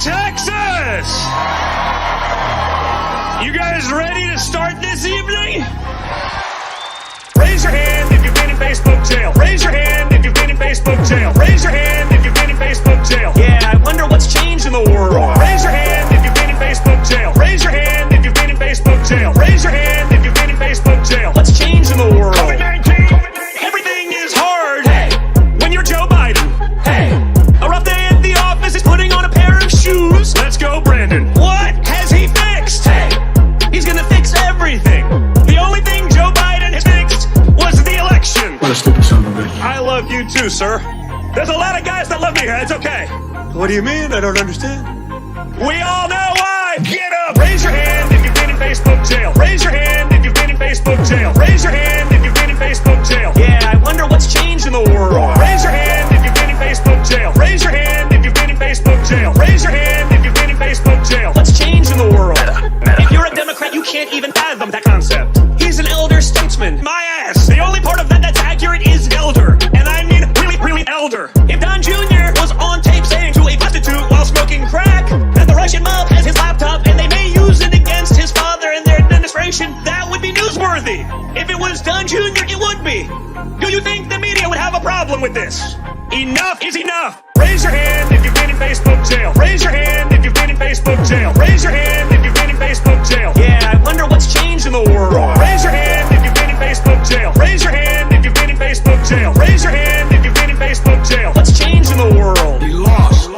Texas! You guys ready to start this evening? Raise your hand if you've been in Facebook jail. Raise your hand if you've been in Facebook jail. Raise your hand if you've been in Facebook jail. Yeah, I wonder what's changed in the world. Raise your hand if you've been in Facebook jail. Raise your hand if you've been in Facebook jail. Raise your hand if you've been in Facebook jail. What's changed in the world? COVID-19. Everything is hard. Hey, when you're Joe Biden. Hey, a rough day at the office is putting on a pair of shoes. Let's go, Brandon. What has he fixed? Hey, he's gonna fix everything. The only thing Joe Biden has fixed was the election. What a stupid son of a bitch. I love you too, sir. There's a lot of guys that love me here. It's okay. What do you mean? I don't understand. We all know why. Get up. Raise your hand if you've been in Facebook jail. Raise your hand if you've been in Facebook jail. Raise your hand if you've been in Facebook jail. Yeah, I wonder what's changed in the world. Raise your hand if you've been in Facebook jail. Raise your hand if you've been in Facebook jail. Raise your hand if you've been in Facebook jail. What's changed in the world? If you're a Democrat, you can't even fathom that concept. He's an elder statesman. My ass. The only part of that that's accurate is elder. And I mean really elder. If Don Jr. was on tape saying to a prostitute while smoking crack that the Russian mob has his laptop and they may use it against his father and their administration, that would be newsworthy. If it was Don Jr., it would be. Do you think the media would have a problem with this? Enough is enough. Raise your hand if you've been in Facebook jail. Raise your hand if you've been in Facebook jail. Raise your hand if you've been in Facebook jail. Yeah, I wonder what's changed in the world. Raise your hand if you've been in Facebook jail. Raise your hand if you've been in Facebook jail. Raise your hand if you've been in Facebook jail. What's changed in the world? He lost.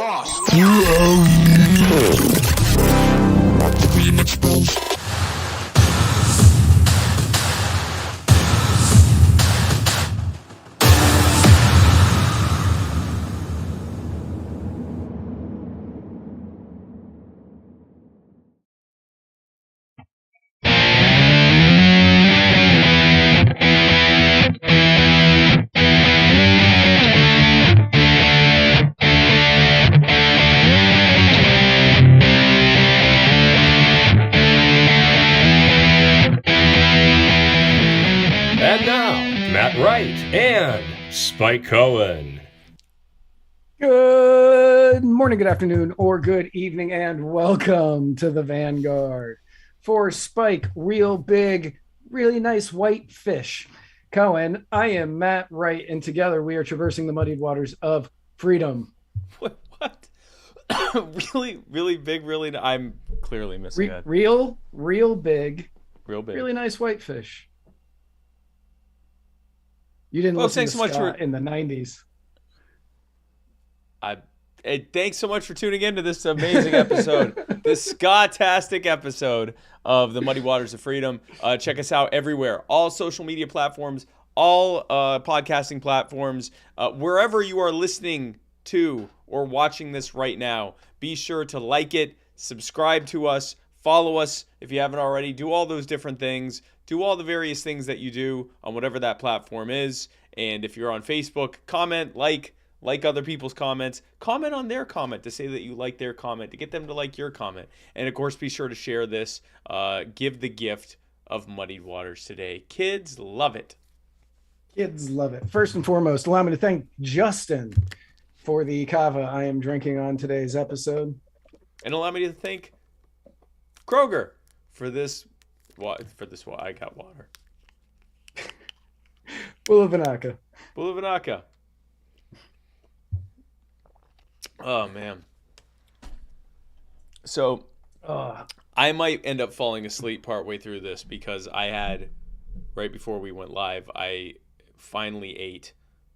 And now, Matt Wright and Spike Cohen. Good morning, good afternoon, or good evening, and welcome to the Vanguard. For Spike, real big, really nice white fish. Cohen, I am Matt Wright, and together we are traversing the muddied waters of freedom. What? really big, really... I'm clearly missing that. Real big, Real big. really nice white fish. You didn't listen to ska in the 90s. Hey, thanks so much for tuning in to this amazing episode, this ska-tastic episode of the Muddy Waters of Freedom. Check us out everywhere, all social media platforms, all podcasting platforms, wherever you are listening to or watching this right now. Be sure to like it, subscribe to us, follow us if you haven't already. Do all those different things. Do all the various things that you do on whatever that platform is. And if you're on Facebook, comment, like other people's comments. Comment on their comment to say that you like their comment, to get them to like your comment. And, of course, be sure to share this. Give the gift of Muddied Waters today. Kids love it. Kids love it. First and foremost, allow me to thank Justin for the kava I am drinking on today's episode. And allow me to thank Kroger for this. I got water. Bulavanaka. Oh, man. So, I might end up falling asleep partway through this because I had, right before we went live, I finally ate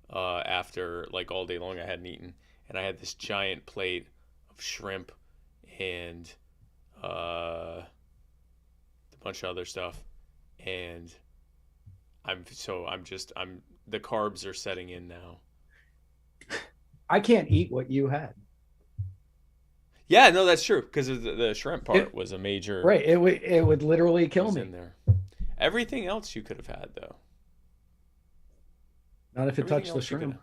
after, like, all day long I hadn't eaten. And I had this giant plate of shrimp and a bunch of other stuff. And the carbs are setting in now. I can't eat what you had. Yeah, no, that's true. Because the shrimp part was a major... Right, it would literally kill me. In there. Everything else you could have had, though. Not if it touched the shrimp.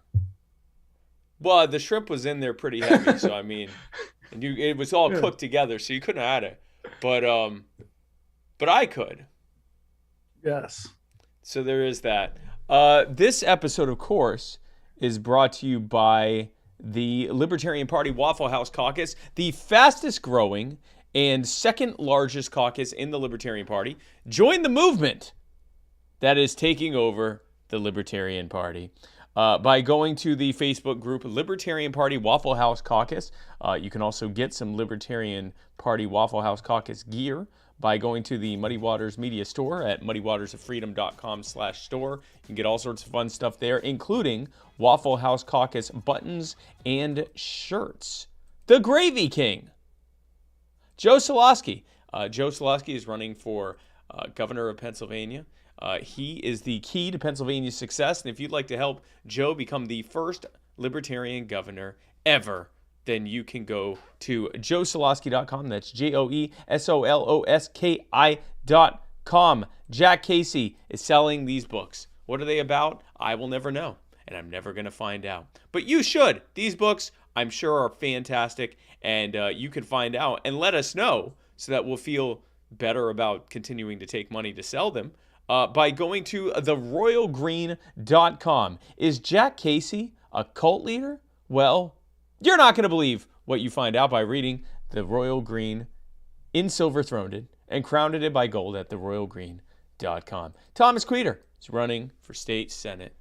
Well, the shrimp was in there pretty heavy, so I mean... And it was all cooked together, so you couldn't have had it. But I could. Yes. So there is that. This episode, of course, is brought to you by the Libertarian Party Waffle House caucus, the fastest growing and second largest caucus in the Libertarian Party. Join the movement that is taking over the Libertarian Party by going to the Facebook group Libertarian Party Waffle House Caucus. You can also get some Libertarian Party Waffle House Caucus gear by going to the Muddy Waters Media Store at muddywatersoffreedom.com/store. You can get all sorts of fun stuff there, including Waffle House Caucus buttons and shirts. The Gravy King, Joe Solosky. Joe Solosky is running for governor of Pennsylvania. He is the key to Pennsylvania's success, and if you'd like to help Joe become the first libertarian governor ever, then you can go to joesolosky.com. That's JoeSoloski.com. Jack Casey is selling these books. What are they about? I will never know, and I'm never going to find out. But you should. These books, I'm sure, are fantastic, and you can find out and let us know so that we'll feel better about continuing to take money to sell them by going to theroyalgreen.com. Is Jack Casey a cult leader? Well, you're not going to believe what you find out by reading The Royal Green in Silver Throned and Crowned it by Gold at theroyalgreen.com. Thomas Queter is running for state senate.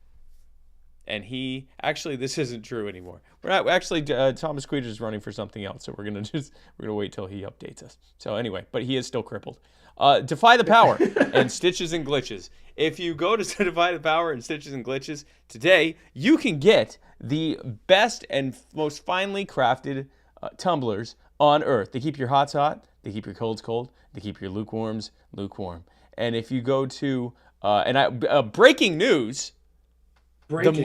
And he, actually, this isn't true anymore. We're not, actually, Thomas Queter is running for something else, so we're going to wait till he updates us. So anyway, but he is still crippled. Defy the Power and Stitches and Glitches. If you go to Defy the Power and Stitches and Glitches today, you can get the best and most finely crafted tumblers on earth. They keep your hots hot, they keep your colds cold, they keep your lukewarms lukewarm. And if you go to breaking news, breaking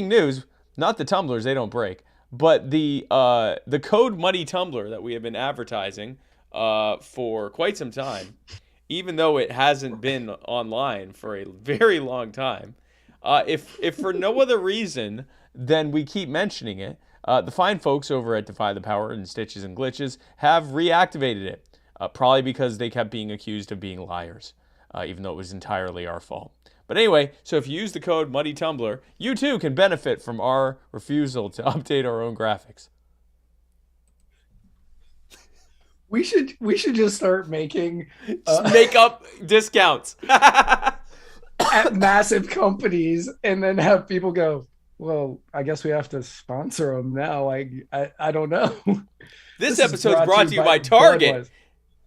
news, not the tumblers, they don't break, but the code Muddy Tumbler that we have been advertising for quite some time, even though it hasn't been online for a very long time. If for no other reason than we keep mentioning it, the fine folks over at Defy the Power and Stitches and Glitches have reactivated it, probably because they kept being accused of being liars, even though it was entirely our fault. But anyway, so if you use the code Muddy Tumbler, you too can benefit from our refusal to update our own graphics. We should just start making make up discounts at massive companies, and then have people go, well, I guess we have to sponsor them now. I don't know. This episode's brought to you by Target.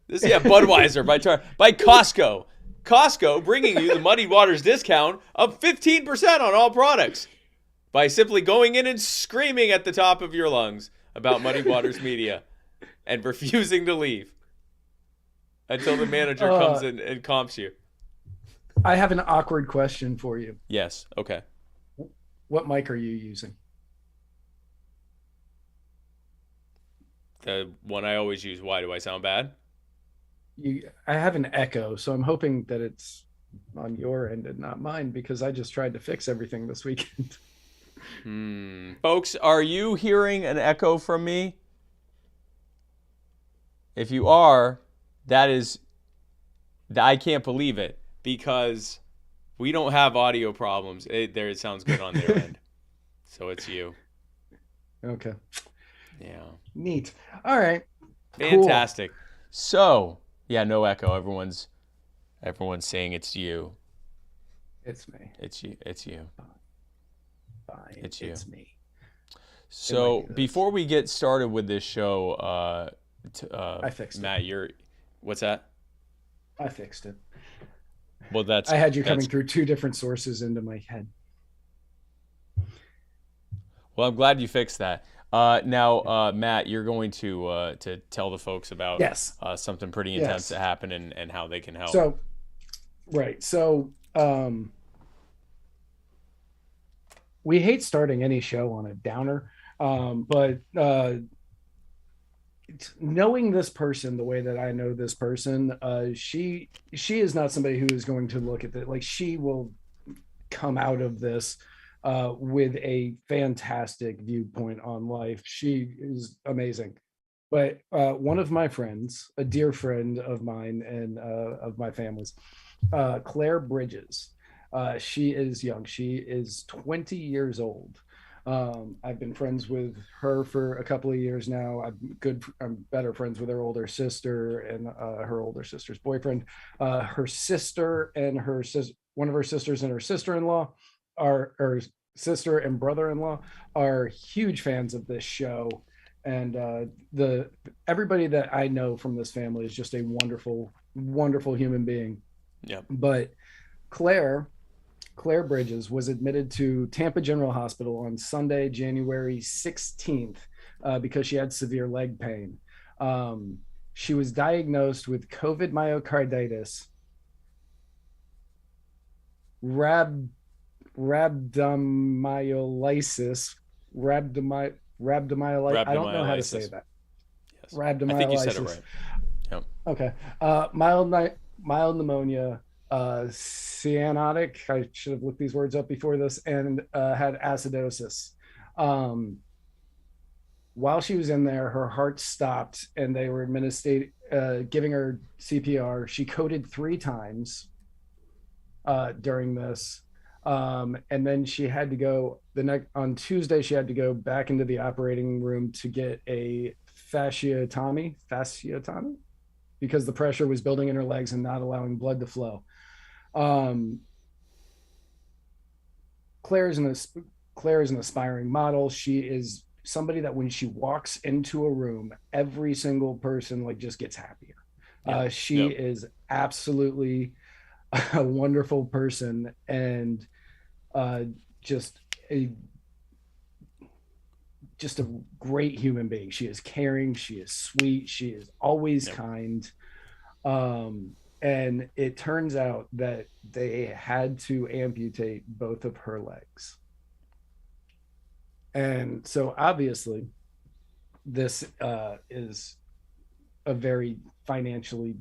Budweiser by Target, by Costco. Costco bringing you the Muddy Waters discount of 15% on all products by simply going in and screaming at the top of your lungs about Muddy Waters Media and refusing to leave until the manager comes in and comps you. I have an awkward question for you. Yes. Okay. What mic are you using? The one I always use. Why? Do I sound bad? I have an echo, so I'm hoping that it's on your end and not mine, because I just tried to fix everything this weekend. Folks, are you hearing an echo from me? If you are, I can't believe it, because we don't have audio problems. It sounds good on their end. So it's you. Okay. Yeah. Neat. All right. Fantastic. Cool. So, yeah, no echo. Everyone's saying it's you. It's me. It's you. It's you. Fine. It's you. It's me. So before we get started with this show, I fixed Matt, it. What's that? I fixed it. Well, I had you coming through two different sources into my head. Well, I'm glad you fixed that. Now, Matt, you're going to tell the folks about something pretty intense that happened and how they can help. So, right. So, we hate starting any show on a downer, but knowing this person the way that I know this person, she is not somebody who is going to look at it like she will come out of this with a fantastic viewpoint on life. She is amazing. But one of my friends, a dear friend of mine and of my family's, Claire Bridges, she is young. She is 20 years old. I've been friends with her for a couple of years now. I'm better friends with her older sister and her older sister's boyfriend. Her sister and one of her sisters and her sister-in-law are, or sister and brother-in-law are huge fans of this show. And the everybody that I know from this family is just a wonderful, wonderful human being. Yep. But Claire Bridges was admitted to Tampa General Hospital on Sunday, January 16th, because she had severe leg pain. She was diagnosed with COVID myocarditis, rhabdomyolysis, rhabdomyolysis. I don't know how to say that. Yes. Rhabdomyolysis. I think you said it right. Yep. Okay. Mild pneumonia, cyanotic. I should have looked these words up before this, and had acidosis. While she was in there, her heart stopped, and they were giving her CPR. She coded 3 times during this, and then she had to go on Tuesday. She had to go back into the operating room to get a fasciotomy, because the pressure was building in her legs and not allowing blood to flow. Claire is an aspiring model. She is somebody that when she walks into a room, every single person like just gets happier. She is absolutely a wonderful person, and just a great human being. She is caring, she is sweet, she is always kind. And it turns out that they had to amputate both of her legs. And so obviously this is a very financially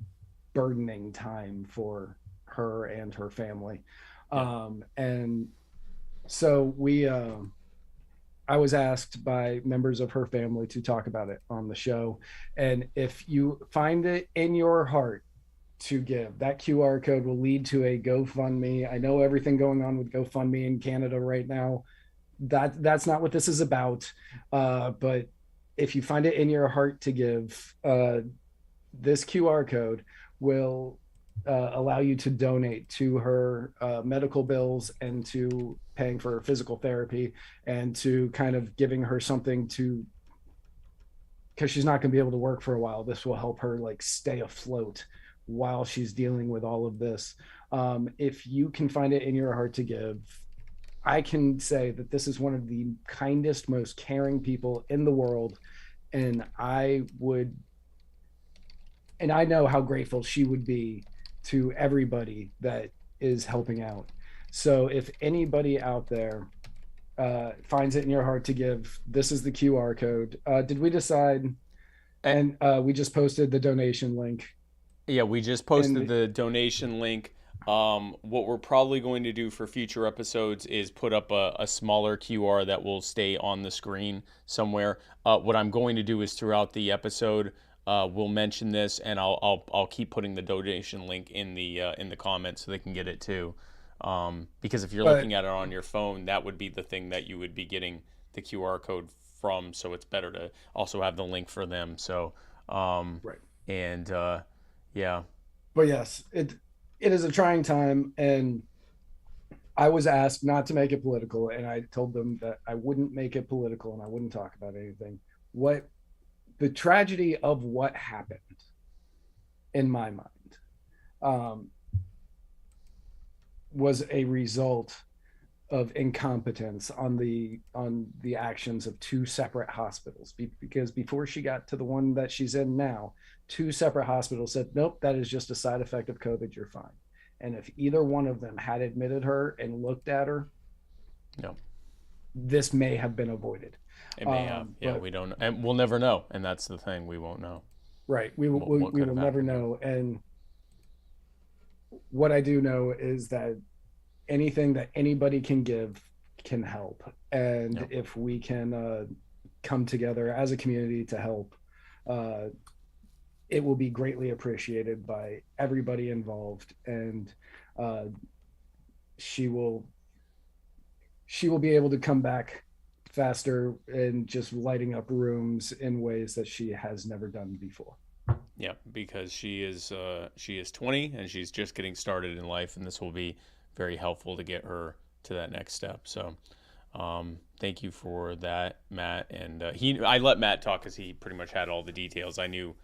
burdening time for her and her family. And so I was asked by members of her family to talk about it on the show. And if you find it in your heart to give, that QR code will lead to a GoFundMe. I know everything going on with GoFundMe in Canada right now, that's not what this is about. But if you find it in your heart to give, this QR code will allow you to donate to her medical bills and to paying for physical therapy and to kind of giving her something to, because she's not going to be able to work for a while. This will help her like stay afloat while she's dealing with all of this. If you can find it in your heart to give, I can say that this is one of the kindest, most caring people in the world. And I know how grateful she would be to everybody that is helping out. So if anybody out there finds it in your heart to give, this is the QR code. Did we decide? And we just posted the donation link. Yeah, we just posted the donation link. What we're probably going to do for future episodes is put up a smaller QR that will stay on the screen somewhere. What I'm going to do is throughout the episode, we'll mention this, and I'll keep putting the donation link in the comments so they can get it too. Because if you're looking at it on your phone, that would be the thing that you would be getting the QR code from. So it's better to also have the link for them. So Right. And yeah. But yes, it is a trying time, and I was asked not to make it political, and I told them that I wouldn't make it political and I wouldn't talk about anything. What the tragedy of what happened, in my mind, was a result of incompetence on the actions of 2 separate hospitals. Because before she got to the one that she's in now, 2 separate hospitals said, nope, that is just a side effect of COVID, you're fine. And if either one of them had admitted her and looked at her, no, this may have been avoided. It may have. Yeah, we don't, and we'll never know. And that's the thing, we won't know. Right. We will never know. And what I do know is that anything that anybody can give can help. And if we can come together as a community to help, it will be greatly appreciated by everybody involved. And she will be able to come back faster and just lighting up rooms in ways that she has never done before. Yeah, because she is 20 and she's just getting started in life, and this will be very helpful to get her to that next step. So thank you for that, Matt. And I let Matt talk because he pretty much had all the details. I knew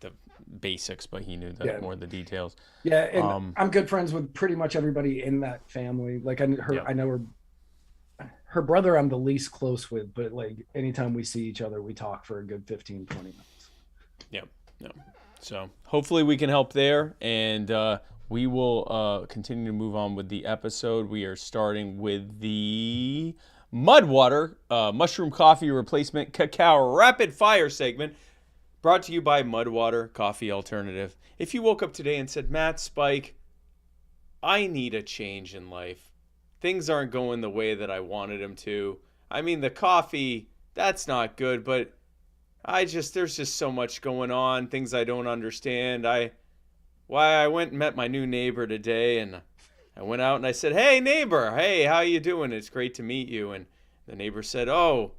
the basics, but he knew more of the details. Yeah, and I'm good friends with pretty much everybody in that family. Like I know her brother I'm the least close with, but like anytime we see each other, we talk for a good 15, 20 minutes. Yep. No. So hopefully we can help there, and we will continue to move on with the episode. We are starting with the Mudwater Mushroom Coffee Replacement Cacao Rapid Fire segment, brought to you by Mudwater Coffee Alternative. If you woke up today and said, Matt, Spike, I need a change in life. Things aren't going the way that I wanted them to. I mean, the coffee, that's not good, but there's just so much going on, things I don't understand. I went and met my new neighbor today, and I went out and I said, hey, neighbor, hey, how you doing? It's great to meet you. And the neighbor said, oh,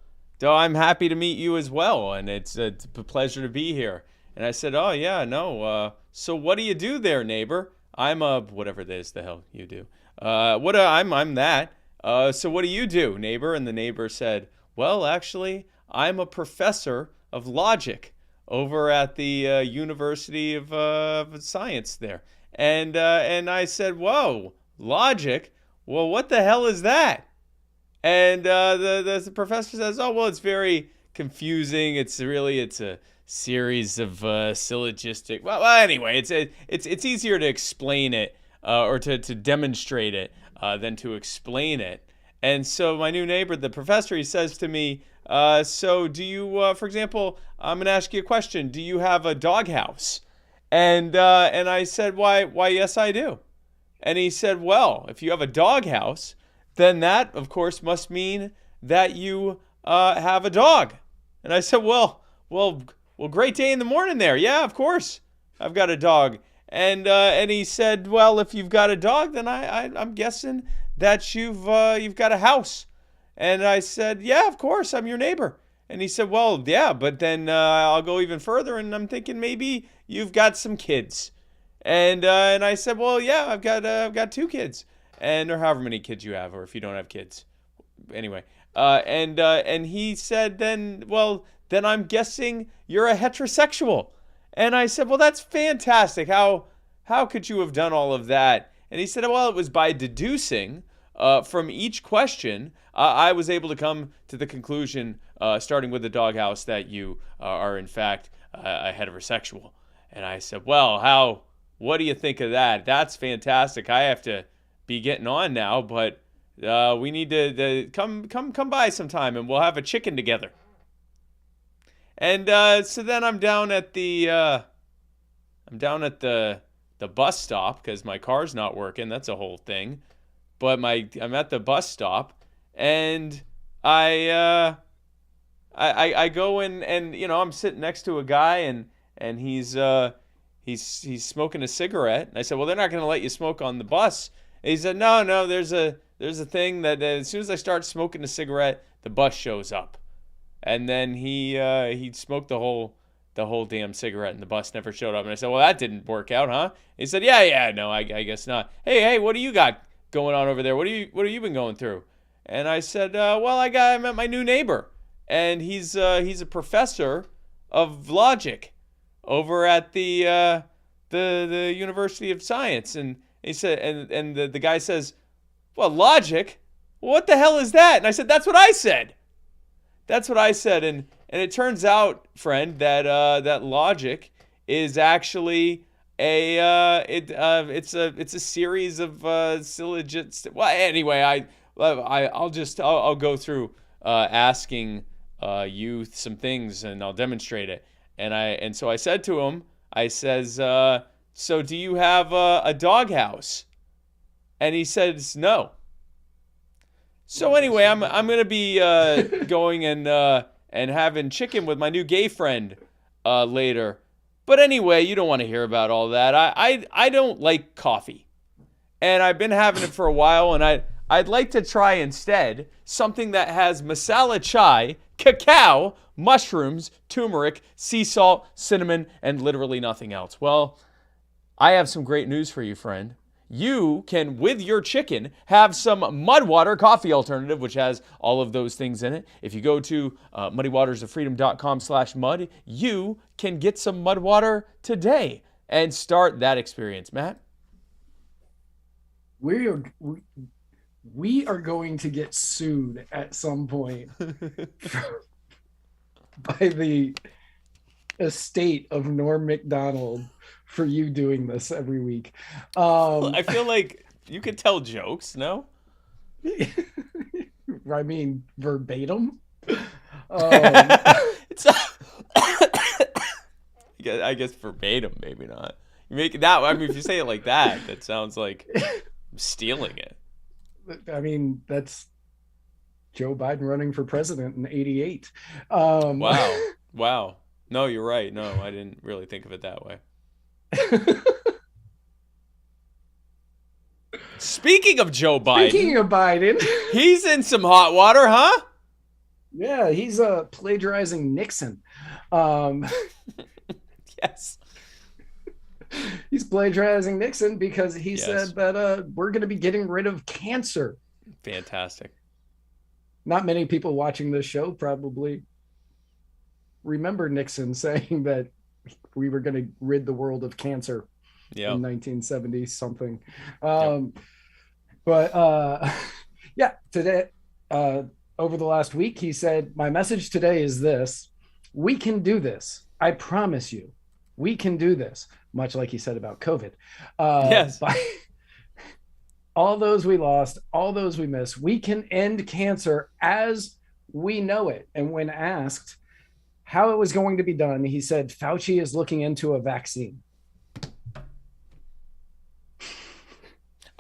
I'm happy to meet you as well, and it's a pleasure to be here. And I said, oh, yeah, no. So what do you do there, neighbor? I'm a whatever it is the hell you do. I'm that. So what do you do, neighbor? And the neighbor said, well, actually, I'm a professor of logic over at the University of Science there. And I said, whoa, logic? Well, what the hell is that? And the professor says, oh, well, it's very confusing. It's a series of syllogistic. Well, anyway, it's easier to explain it or to demonstrate it than to explain it. And so my new neighbor, the professor, he says to me, so do you, for example, I'm going to ask you a question. Do you have a doghouse? And I said, why, yes, I do. And he said, well, if you have a doghouse, then that, of course, must mean that you have a dog. And I said, well, great day in the morning there. Yeah, of course, I've got a dog. And he said, well, if you've got a dog, then I'm guessing that you've got a house. And I said, yeah, of course, I'm your neighbor. And he said, well, yeah, but then I'll go even further, and I'm thinking maybe you've got some kids. And I said, well, yeah, I've got 2 kids, or however many kids you have, or if you don't have kids, anyway. And he said, then I'm guessing you're a heterosexual. And I said, well, that's fantastic. How could you have done all of that? And he said, well, it was by deducing from each question. I was able to come to the conclusion, starting with the doghouse, that you are in fact a heterosexual. And I said, well, what do you think of that? That's fantastic. I have to be getting on now, but we need to come by sometime, and we'll have a chicken together. And so then I'm down at the bus stop because my car's not working. That's a whole thing. But I'm at the bus stop, and I go in, and I'm sitting next to a guy, and he's smoking a cigarette. And I said, well, they're not going to let you smoke on the bus. And he said, no, there's a thing that as soon as I start smoking a cigarette, the bus shows up. And then he smoked the whole damn cigarette, and the bus never showed up. And I said, well, that didn't work out, huh? He said, yeah, no, I guess not. Hey, what do you got going on over there? What have you been going through? And I said, I met my new neighbor, and he's a professor of logic over at the University of Science. And he said, and the guy says, well, logic? What the hell is that? And I said, that's what I said. That's what I said. And it turns out, friend, that logic is actually it's a series of syllogisms. Well, anyway, I'll go through asking you some things, and I'll demonstrate it. And so I said to him, I says, so do you have a doghouse? And he says no. So anyway, I'm gonna be going and having chicken with my new gay friend later. But anyway, you don't want to hear about all that. I don't like coffee, and I've been having it for a while, and I'd like to try instead something that has masala chai, cacao, mushrooms, turmeric, sea salt, cinnamon, and literally nothing else. Well, I have some great news for you, friend. You can, with your chicken, have some Mudwater coffee alternative, which has all of those things in it. If you go to muddywatersoffreedom.com/mud, you can get some Mudwater today and start that experience. Matt? We are going to get sued at some point by the estate of Norm Macdonald for you doing this every week. I feel like you could tell jokes, no? I mean, verbatim. It's I guess verbatim, maybe not. You make that. I mean, if you say it like that, that sounds like I'm stealing it. I mean, that's Joe Biden running for president in '88. Wow. No, you're right. No, I didn't really think of it that way. Speaking of Joe Biden, he's in some hot water, huh? Yeah, he's plagiarizing Nixon. Yes. He's plagiarizing Nixon because he said that we're going to be getting rid of cancer. Fantastic. Not many people watching this show probably remember Nixon saying that we were going to rid the world of cancer in 1970 something. But today, over the last week, he said, my message today is this: we can do this. I promise you, we can do this. Much like he said about COVID. Yes. By all those we lost, all those we missed, we can end cancer as we know it. And when asked how it was going to be done, he said, Fauci is looking into a vaccine.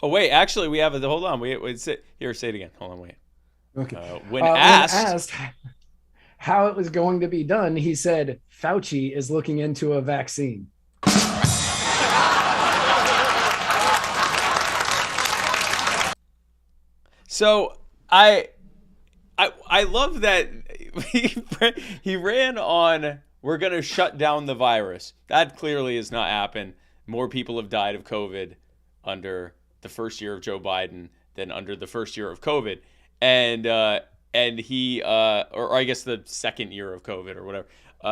Oh, wait, actually, we have hold on. Say it again. Hold on, wait. Okay. When asked how it was going to be done, he said, Fauci is looking into a vaccine. So I love that he ran on, we're going to shut down the virus. That clearly has not happened. More people have died of COVID under the first year of Joe Biden than under the first year of COVID. And he, or I guess the second year of COVID or whatever,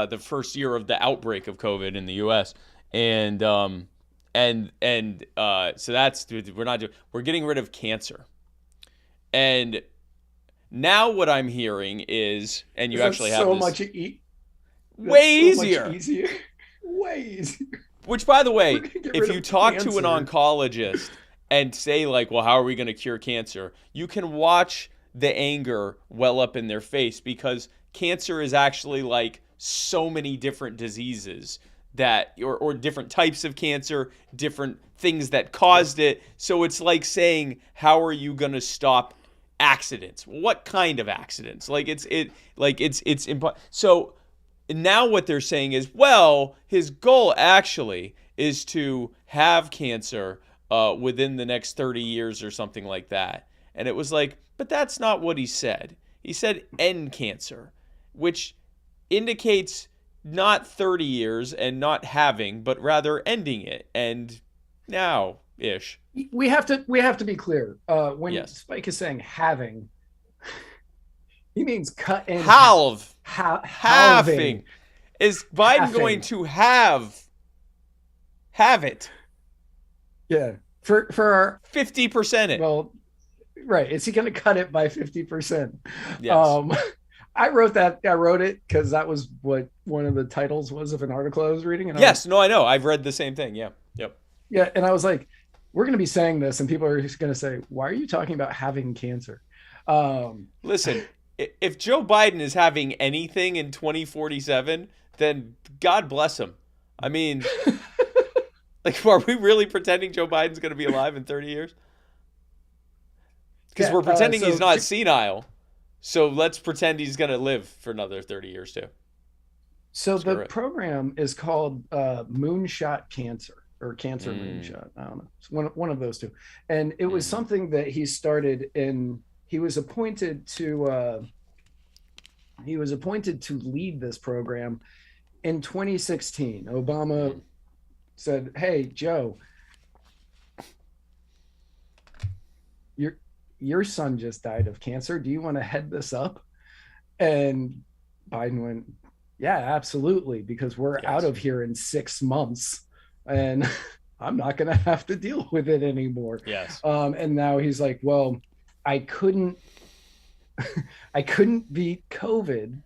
the first year of the outbreak of COVID in the U.S. So that's, we're getting rid of cancer. And now what I'm hearing is, and you actually have this, way easier. Way easier. Which, by the way, if you talk to an oncologist and say, like, well, how are we going to cure cancer? You can watch the anger well up in their face, because cancer is actually like so many different diseases that, or different types of cancer, different things that caused it. So it's like saying, how are you going to stop accidents? What kind of accidents? So now what they're saying is, well, his goal actually is to have cancer within the next 30 years or something like that. And it was like, but that's not what he said. He said end cancer, which indicates not 30 years and not having, but rather ending it. And now-ish. We have to be clear. When Spike is saying having, he means cut in half. Having. Is Biden going to have it? Yeah. For our 50% it. Well, right. Is he going to cut it by 50%? Yes. I wrote it because that was what one of the titles was of an article I was reading. And I know. I've read the same thing. Yeah. Yep. Yeah. And I was like, we're going to be saying this and people are just going to say, why are you talking about having cancer? Listen, if Joe Biden is having anything in 2047, then God bless him. I mean, like, are we really pretending Joe Biden's going to be alive in 30 years? Because we're pretending he's not senile. So let's pretend he's going to live for another 30 years too. So the program is called Moonshot Cancer. or cancer moonshot. I don't know. It's one of those two. And it was something that he started in. He was appointed to lead this program in 2016. Obama said, "Hey, Joe, your son just died of cancer. Do you want to head this up?" And Biden went, "Yeah, absolutely, because we're out of here in 6 months and I'm not going to have to deal with it anymore." Yes. And now he's like, "Well, I couldn't beat COVID,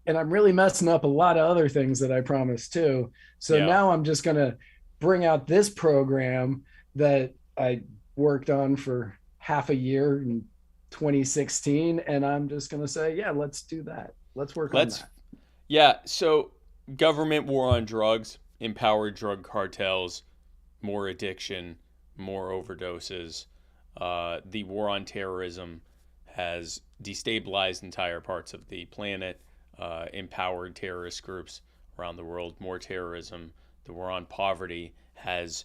and I'm really messing up a lot of other things that I promised too. So now I'm just going to bring out this program that I worked on for half a year in 2016, and I'm just going to say, yeah, let's do that. Let's work on that." Yeah, so government war on drugs, empowered drug cartels, more addiction, more overdoses. The war on terrorism has destabilized entire parts of the planet, empowered terrorist groups around the world, more terrorism. The war on poverty has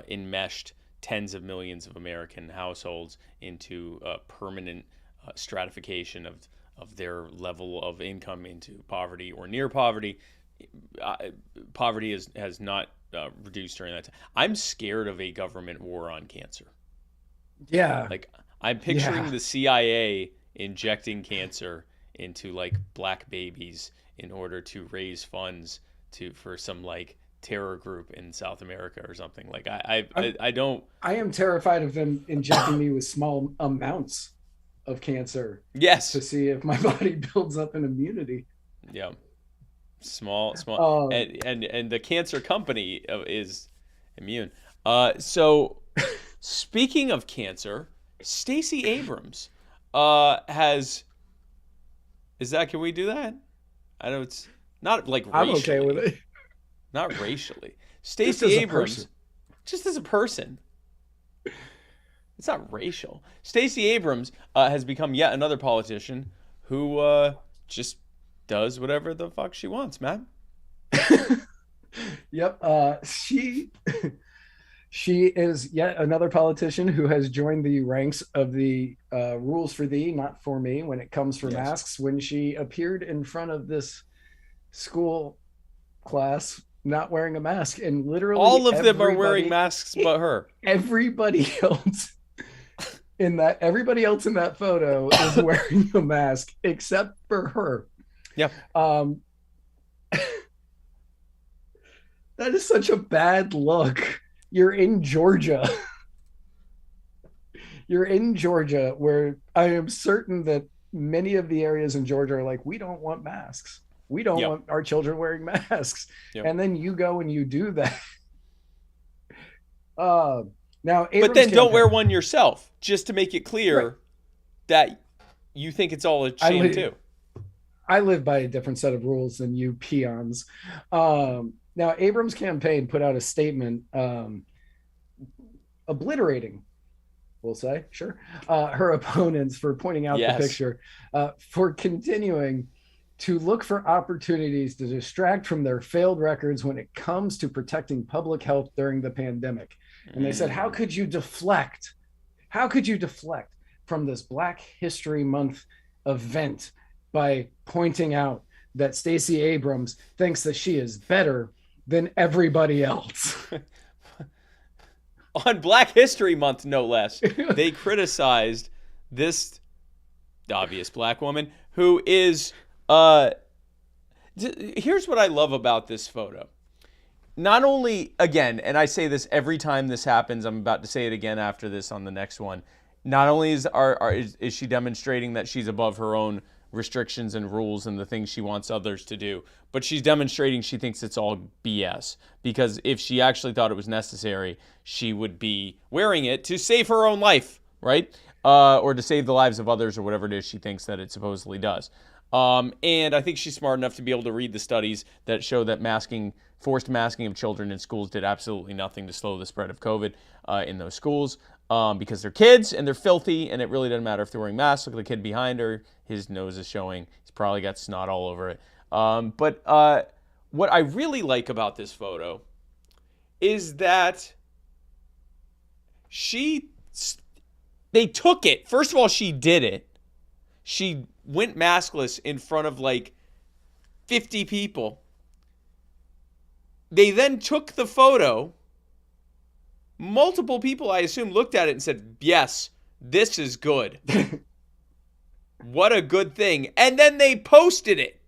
enmeshed tens of millions of American households into permanent stratification of their level of income into poverty or near poverty. Poverty has not reduced during that time. I'm scared of a government war on cancer. Yeah. Like, I'm picturing the CIA injecting cancer into like black babies in order to raise funds for some like terror group in South America or something. Like I don't. I am terrified of them injecting me with small amounts of cancer. Yes. To see if my body builds up an immunity. Yeah. Small, and the cancer company is immune. So speaking of cancer, Stacey Abrams can we do that? I know it's not like racially. I'm okay with it. Not racially. Stacey Abrams, just as a person. It's not racial. Stacey Abrams has become yet another politician who just does whatever the fuck she wants, Matt. Yep. She is yet another politician who has joined the ranks of the rules for thee, not for me, when it comes for masks. When she appeared in front of this school class not wearing a mask, and literally all of them are wearing masks but her. Everybody else in that photo is wearing a mask except for her. Yeah. That is such a bad look. You're in Georgia. You're in Georgia, where I am certain that many of the areas in Georgia are like, we don't want masks. We don't want our children wearing masks. Yep. And then you go and you do that. Now, but then don't wear one yourself, just to make it clear that you think it's all a shame too. I live by a different set of rules than you peons. Now, Abrams' campaign put out a statement obliterating, we'll say, her opponents for pointing out the picture, for continuing to look for opportunities to distract from their failed records when it comes to protecting public health during the pandemic. And they said, how could you deflect? How could you deflect from this Black History Month event by pointing out that Stacey Abrams thinks that she is better than everybody else? On Black History Month, no less, they criticized this obvious black woman who is... here's what I love about this photo. Not only, again, and I say this every time this happens, I'm about to say it again after this on the next one. Not only is she demonstrating that she's above her own restrictions and rules and the things she wants others to do, but she's demonstrating she thinks it's all BS. Because if she actually thought it was necessary, she would be wearing it to save her own life, right? Or to save the lives of others, or whatever it is she thinks that it supposedly does. And I think she's smart enough to be able to read the studies that show that forced masking of children in schools did absolutely nothing to slow the spread of COVID in those schools, because they're kids and they're filthy, and it really doesn't matter if they're wearing masks. Look at the kid behind her. His nose is showing. He's probably got snot all over it. But what I really like about this photo is that they took it. First of all, she did it. She went maskless in front of like 50 people. They then took the photo. Multiple people, I assume, looked at it and said, yes, this is good. What a good thing. And then they posted it.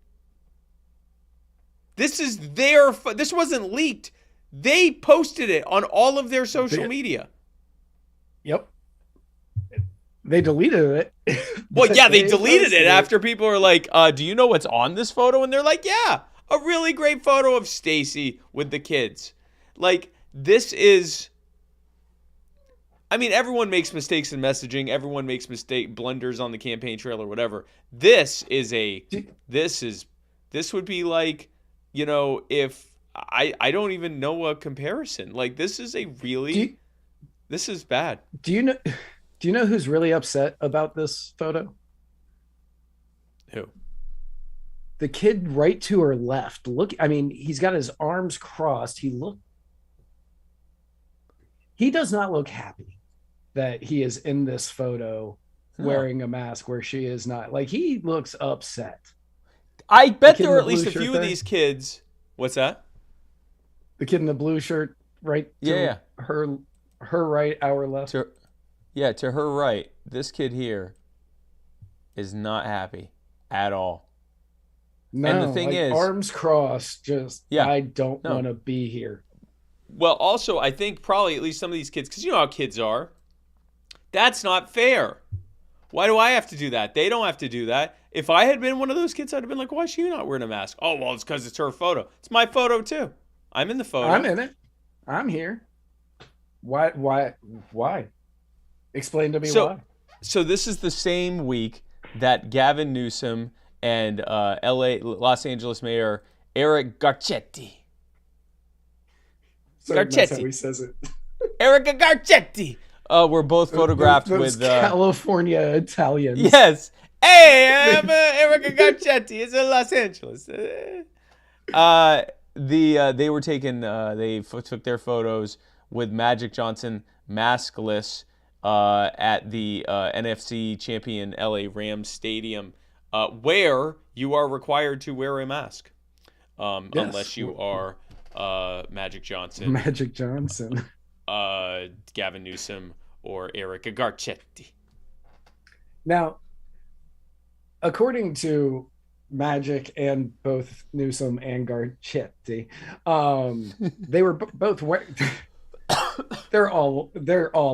This wasn't leaked. They posted it on all of their social media. Yep. They deleted it. Well, yeah, they deleted it after people are like, do you know what's on this photo? And they're like, yeah, a really great photo of Stacey with the kids. Like, this is... I mean, everyone makes mistakes in messaging. Everyone makes blunders on the campaign trail or whatever. This would be like, you know, if I don't even know a comparison. Like, this is this is bad. Do you know who's really upset about this photo? Who? The kid right to her left. Look, I mean, he's got his arms crossed. He does not look happy that he is in this photo wearing a mask where she is not. Like, he looks upset. I bet there are at least a few of these kids. What's that? The kid in the blue shirt, right? To her right, our left. To her right. This kid here is not happy at all. No, and the thing is, arms crossed, just, I don't want to be here. Well, also, I think probably at least some of these kids, because you know how kids are, that's not fair. Why do I have to do that? They don't have to do that. If I had been one of those kids, I'd have been like, why is she not wearing a mask? Oh, well, it's because it's her photo. It's my photo, too. I'm in the photo. I'm in it. I'm here. Why? Explain to me why. So this is the same week that Gavin Newsom and Los Angeles Mayor Eric Garcetti. That's how he says it. Erica Garcetti. We're both photographed with California Italians. Yes. Hey, I'm Erica Garcetti. It's in Los Angeles. They were taken. They took their photos with Magic Johnson maskless at the NFC champion LA Rams Stadium, where you are required to wear a mask, unless you are Magic Johnson. Magic Johnson. Gavin Newsom or Erica Garcetti. Now, according to Magic and both Newsom and Garcetti, they were both they're all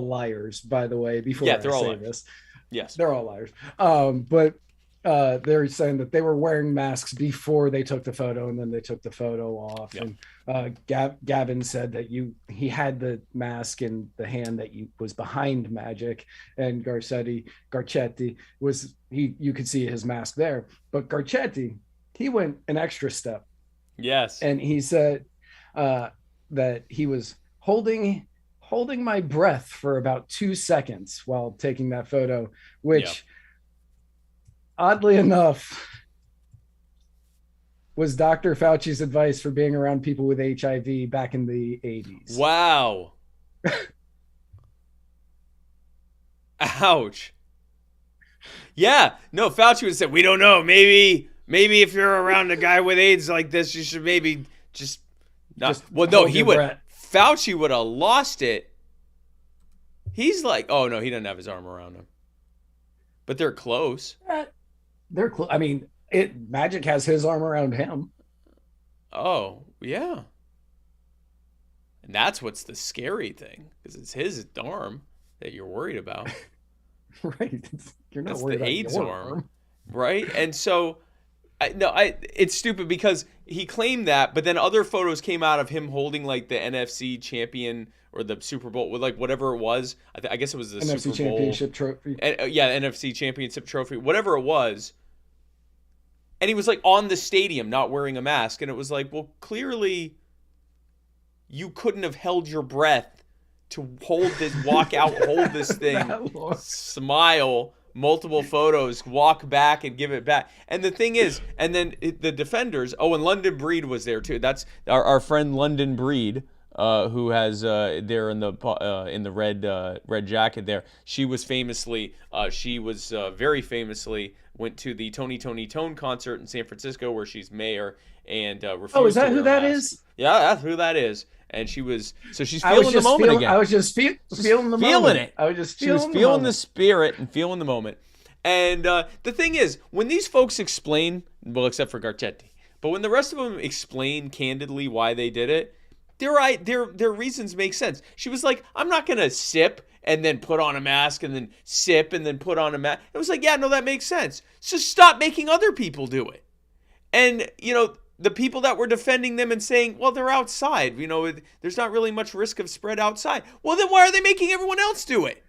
liars, by the way, before I say this. Yes. They're all liars. But they're saying that they were wearing masks before they took the photo, and then they took the photo off. Yep. And Gavin said that he had the mask in the hand that was behind Magic, and Garcetti was you could see his mask there. But Garcetti, he went an extra step. Yes. And he said that he was holding my breath for about 2 seconds while taking that photo, which oddly enough was Dr. Fauci's advice for being around people with HIV back in the 80s. Wow. Ouch. Yeah. No, Fauci would have said, we don't know. Maybe if you're around a guy with AIDS like this, you should maybe just not. Well, no, he would. Fauci would have lost it. He's like, oh no, he doesn't have his arm around him. But they're close. They're close. I mean, Magic has his arm around him. Oh, yeah. And that's what's the scary thing, because it's his arm that you're worried about. Right. You're not that's worried the about AIDS your arm. Right? And so, it's stupid because he claimed that, but then other photos came out of him holding like the NFC champion or the Super Bowl with like whatever it was. I guess it was the NFC Super Bowl championship trophy. NFC championship trophy, whatever it was. And he was like on the stadium, not wearing a mask. And it was like, well, clearly you couldn't have held your breath to hold this, walk out, hold this thing, smile, multiple photos, walk back and give it back. And the thing is, and then the defenders, and London Breed was there too. That's our friend London Breed. who has there in the red jacket there. She was very famously went to the Tony Tone concert in San Francisco where she's mayor and refused. Oh, is that to wear who a that mask. is? Yeah, that's who that is. And she's feeling the moment again. I was just feeling the moment. It. I was just she was feeling the spirit and feeling the moment. And the thing is, when these folks explain, well, except for Garcetti, but when the rest of them explain candidly why they did it, their reasons make sense. She was like, I'm not going to sip and then put on a mask and then sip and then put on a mask. It was like, yeah, no, that makes sense. So stop making other people do it. And, the people that were defending them and saying, well, they're outside. There's not really much risk of spread outside. Well, then why are they making everyone else do it?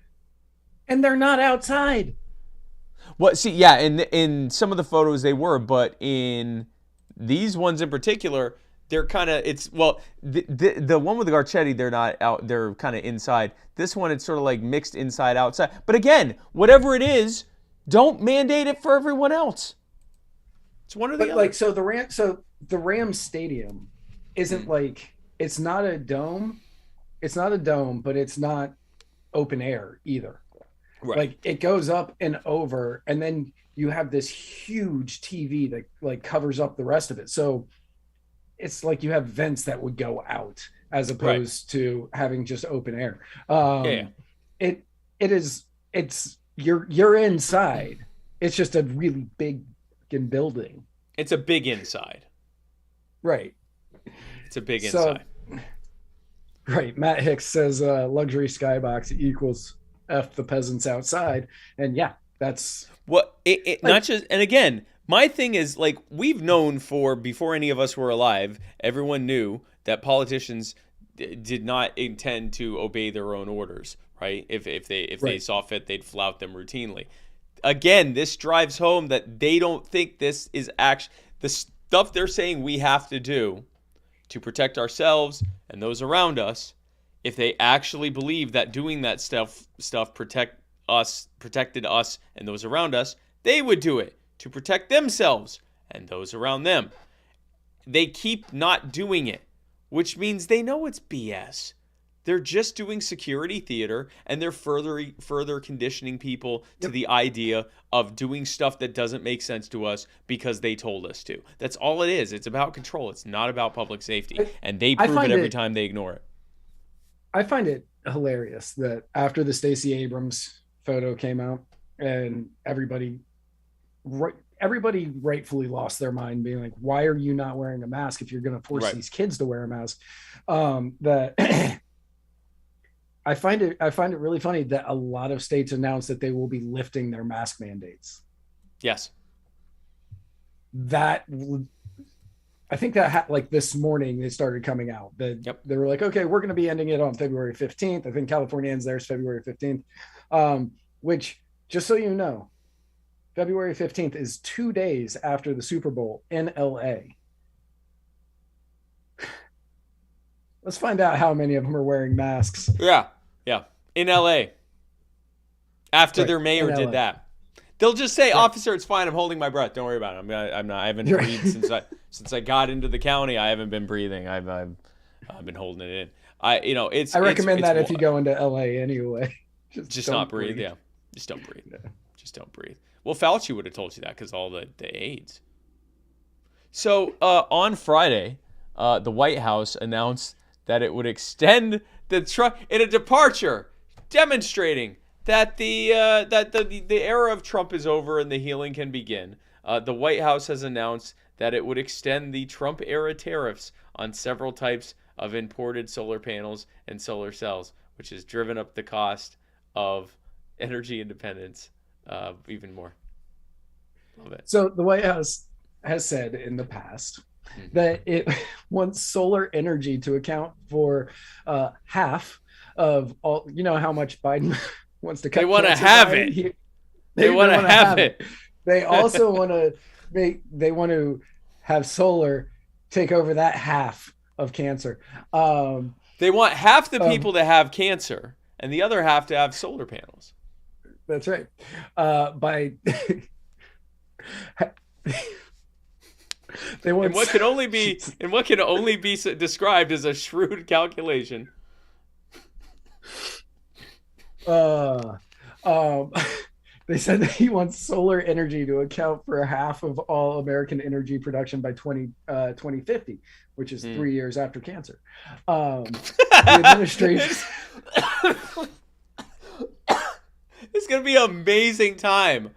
And they're not outside. Well, see, yeah, in some of the photos they were, but in these ones in particular, they're kind of, the one with the Garcetti, they're not out, they're kind of inside. This one, it's sort of like mixed inside, outside. But again, whatever it is, don't mandate it for everyone else. It's one or the other. So the Rams stadium isn't it's not a dome. It's not a dome, but it's not open air either. Right. Like it goes up and over, and then you have this huge TV that covers up the rest of it. So it's like you have vents that would go out as opposed to having just open air. It's you're inside. It's just a really big building. It's a big inside. Right. It's a big inside. Right. Matt Hicks says luxury skybox equals F the peasants outside. And yeah, that's what not just, and again, my thing is we've known before any of us were alive, everyone knew that politicians did not intend to obey their own orders, right? If they saw fit, they'd flout them routinely. Again, this drives home that they don't think this is actually the stuff they're saying we have to do to protect ourselves and those around us. If they actually believe that doing that stuff protected us and those around us, they would do it to protect themselves and those around them. They keep not doing it, which means they know it's BS. They're just doing security theater, and they're further conditioning people to the idea of doing stuff that doesn't make sense to us because they told us to. That's all it is. It's about control. It's not about public safety, and they prove it every time they ignore it. I find it hilarious that after the Stacey Abrams photo came out, and everybody rightfully lost their mind, being like, "Why are you not wearing a mask if you're going to force these kids to wear a mask?" That. I find it really funny that a lot of states announced that they will be lifting their mask mandates. Yes. I think that this morning they started coming out. They were like, okay, we're going to be ending it on February 15th. I think California ends theirs February 15th, which, just so you know, February 15th is 2 days after the Super Bowl in LA. Let's find out how many of them are wearing masks. Yeah. In LA. After their mayor did that. They'll just say, "Officer, it's fine. I'm holding my breath. Don't worry about it. I'm not. I haven't breathed since I got into the county. I haven't been breathing. I've been holding it in. I recommend that if you go into LA anyway. Just not breathe. Yeah. Just don't breathe. Yeah. Just don't breathe. Well, Fauci would have told you that because all the AIDS. So on Friday, the White House announced that it would extend the Trump in a departure, demonstrating that the era of Trump is over and the healing can begin. The White House has announced that it would extend the Trump-era tariffs on several types of imported solar panels and solar cells, which has driven up the cost of energy independence even more. Love it. So the White House has said in the past that it wants solar energy to account for half of all. You know how much Biden wants to cut. They want to have it. They want to have it. They also want to. They want to have solar take over that half of cancer. They want half the people to have cancer and the other half to have solar panels. That's right. They want and what can only be described as a shrewd calculation. They said that he wants solar energy to account for half of all American energy production by 2050, which is 3 years after cancer. The administration. It's going to be an amazing time.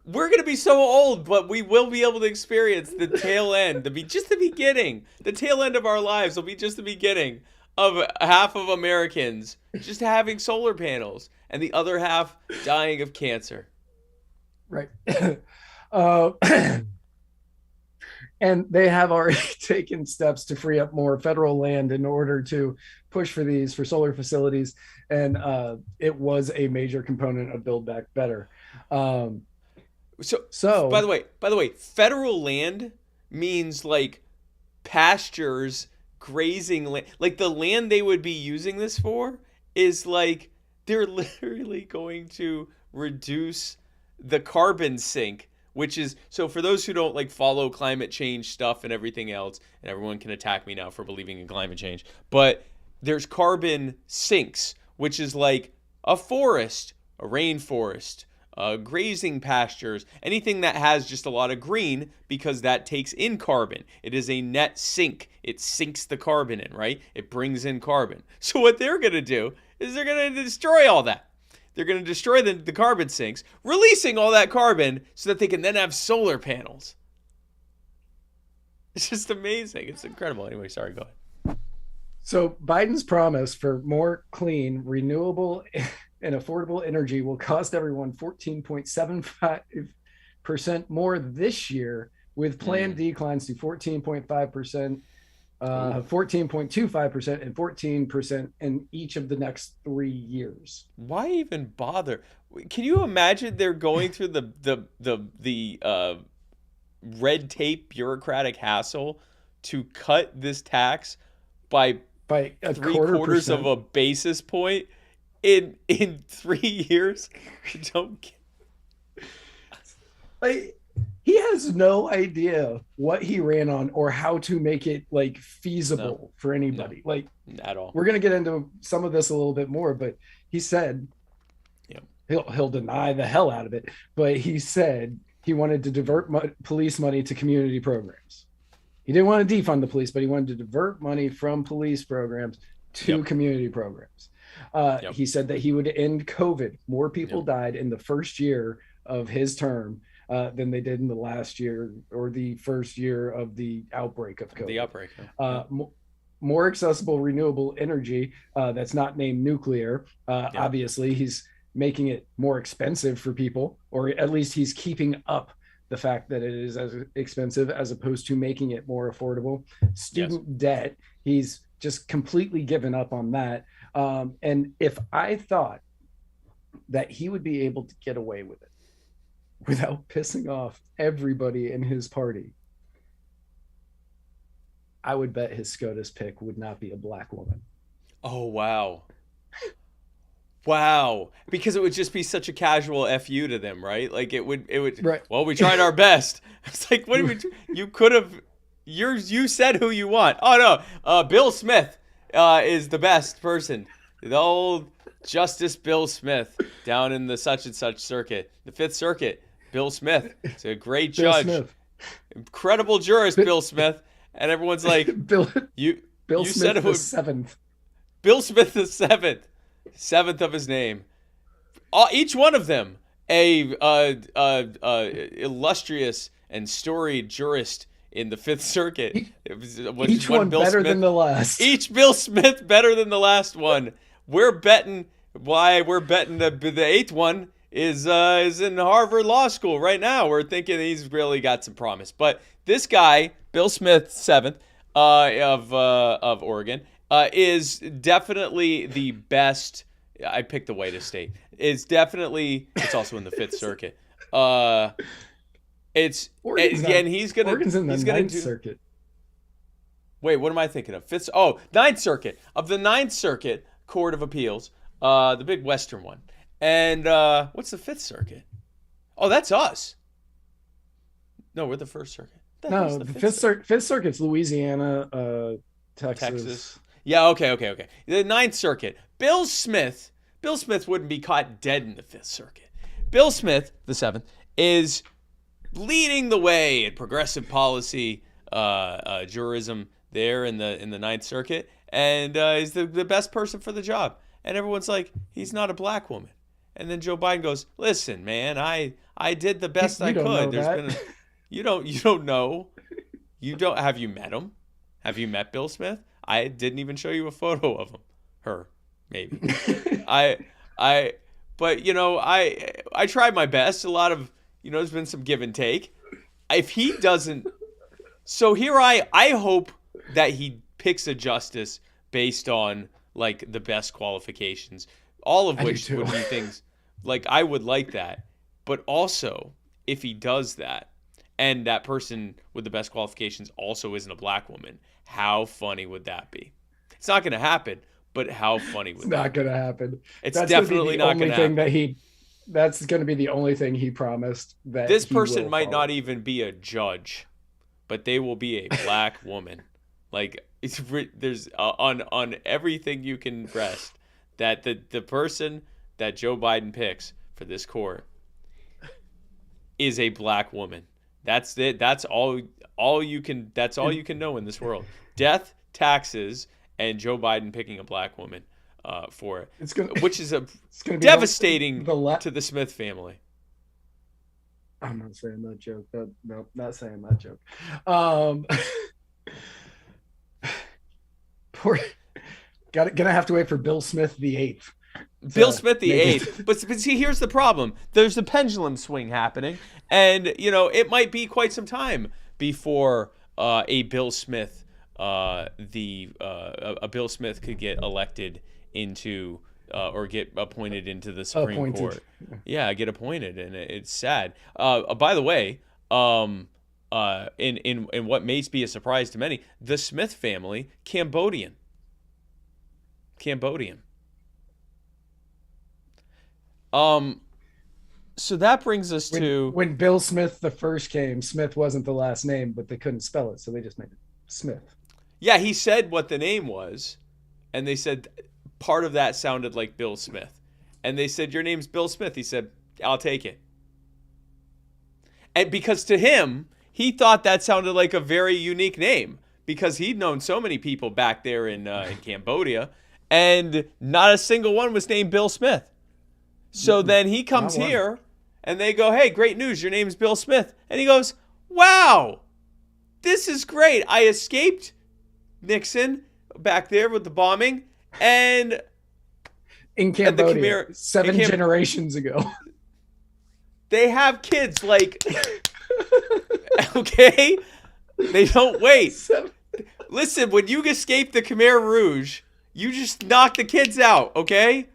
We're going to be so old, but we will be able to experience the tail end, just the beginning. The tail end of our lives will be just the beginning of half of Americans just having solar panels and the other half dying of cancer. Right. And they have already taken steps to free up more federal land in order to push for these for solar facilities. And it was a major component of Build Back Better. So by the way, federal land means like pastures, grazing land. Like the land they would be using this for is like they're literally going to reduce the carbon sink, which is, so for those who don't like follow climate change stuff and everything else, and everyone can attack me now for believing in climate change, but there's carbon sinks, which is like a forest, a rainforest, grazing pastures, anything that has just a lot of green, because that takes in carbon. It is a net sink. It sinks the carbon in, right? It brings in carbon. So what they're going to do is they're going to destroy all that. They're going to destroy the carbon sinks, releasing all that carbon so that they can then have solar panels. It's just amazing. It's incredible. Anyway, sorry, go ahead. So Biden's promise for more clean, renewable, and affordable energy will cost everyone 14.75% more this year, with planned declines to 14.5%, 14.25%, and 14% in each of the next 3 years. Why even bother? Can you imagine they're going through the red tape bureaucratic hassle to cut this tax by 3/4 of a basis point in 3 years? Don't get... Like, he has no idea what he ran on or how to make it like feasible for anybody. Like at all. We're gonna get into some of this a little bit more, but he said he'll deny the hell out of it, but he said he wanted to divert police money to community programs. He didn't want to defund the police, but he wanted to divert money from police programs to community programs. He said that he would end COVID. More people died in the first year of his term than they did in the last year or the first year of the outbreak of COVID. The outbreak. More accessible renewable energy that's not named nuclear. Obviously, he's making it more expensive for people, or at least he's keeping up the fact that it is as expensive as opposed to making it more affordable. Student debt, he's just completely given up on that. And if I thought that he would be able to get away with it without pissing off everybody in his party, I would bet his SCOTUS pick would not be a black woman. Oh, wow. Wow. Because it would just be such a casual FU to them, right? Like it would, right. Well, we tried our best. It's like, what do we do? You could have, you said who you want. Oh, no. Bill Smith is the best person. The old Justice Bill Smith down in the such and such circuit, the Fifth Circuit. Bill Smith. It's a great judge. Smith. Incredible jurist, Bill Smith. And everyone's like, Bill you Smith said it the was seventh. Bill Smith the seventh of his name. Each one of them a illustrious and storied jurist in the Fifth Circuit. Each one Bill better Smith, than the last. Each Bill Smith better than the last one. We're betting the eighth one is in Harvard Law School right now. We're thinking he's really got some promise. But this guy, Bill Smith, seventh of Oregon, is definitely the best. I picked the whitest state. It's also in the Fifth Circuit. He's gonna Oregon's in the he's Ninth gonna Circuit. Wait, what am I thinking of? Ninth Circuit. Of the Ninth Circuit Court of Appeals, the big Western one. And what's the Fifth Circuit? Oh, that's us. No, we're the First Circuit. No, the Fifth Circuit's Louisiana, Texas. Yeah, okay. The Ninth Circuit. Bill Smith wouldn't be caught dead in the Fifth Circuit. Bill Smith, the seventh, is leading the way in progressive policy jurism there in the Ninth Circuit, and is the best person for the job. And everyone's like, he's not a black woman. And then Joe Biden goes, listen, man, I did the best I could. You don't know. Have you met him? Have you met Bill Smith? I didn't even show you a photo of him. Her, maybe. But I tried my best. A lot of, there's been some give and take. If he doesn't, so here I hope that he picks a justice based on like the best qualifications, all of which would be things like I would like that. But also, if he does that, and that person with the best qualifications also isn't a black woman, how funny would that be? It's not going to happen, but how funny would that be? It's not going to happen. It's definitely not going to happen. That's going to be the only thing he promised. That this person might not even be a judge, but they will be a black woman. Like there's on everything you can rest that the person that Joe Biden picks for this court is a black woman. That's it. That's all you can know in this world. Death, taxes, and Joe Biden picking a black woman for it, which is devastating to the Smith family. I'm not saying that joke. No, not saying that joke. Gonna have to wait for Bill Smith the eighth. Bill Smith the eighth. But see, here's the problem. There's a pendulum swing happening, and it might be quite some time before a Bill Smith a Bill Smith could get elected into or get appointed into the Supreme Court. Yeah, get appointed, and it's sad. By the way, in what may be a surprise to many, the Smith family, Cambodian. So that brings us to when Bill Smith the first came. Smith wasn't the last name, but they couldn't spell it, so they just made it Smith. Yeah, he said what the name was, and they said part of that sounded like Bill Smith, and they said your name's Bill Smith. He said, I'll take it, and because to him he thought that sounded like a very unique name because he'd known so many people back there in Cambodia, and not a single one was named Bill Smith. So then he comes here, and they go, hey, great news, your name's Bill Smith. And he goes, wow, this is great. I escaped Nixon back there with the bombing, and in Cambodia, generations ago. They have kids, like, okay? They don't wait. Listen, when you escape the Khmer Rouge, you just knock the kids out, okay?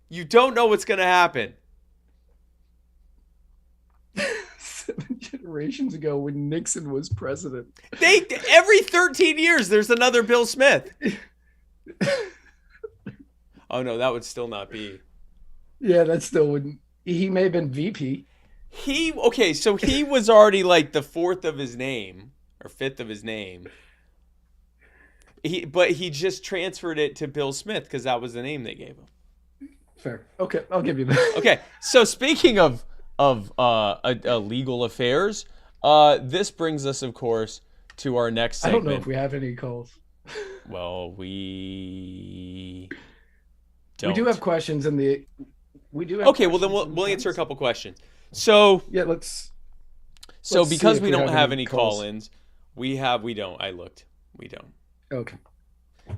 You don't know what's going to happen. 7 generations ago when Nixon was president. Every 13 years, there's another Bill Smith. Oh, no, that would still not be. Yeah, that still wouldn't. He may have been VP. So he was already like the fourth of his name, or fifth of his name. But he just transferred it to Bill Smith because that was the name they gave him. Fair. Okay, I'll give you that. Okay, so speaking of legal affairs, this brings us, of course, to our next segment. I don't know if we have any calls. Well, we don't. We do have questions in the. We do. Have okay, well then we'll answer a couple questions. So yeah, let's. So because we don't have any call-ins, we don't. I looked. We don't. Okay.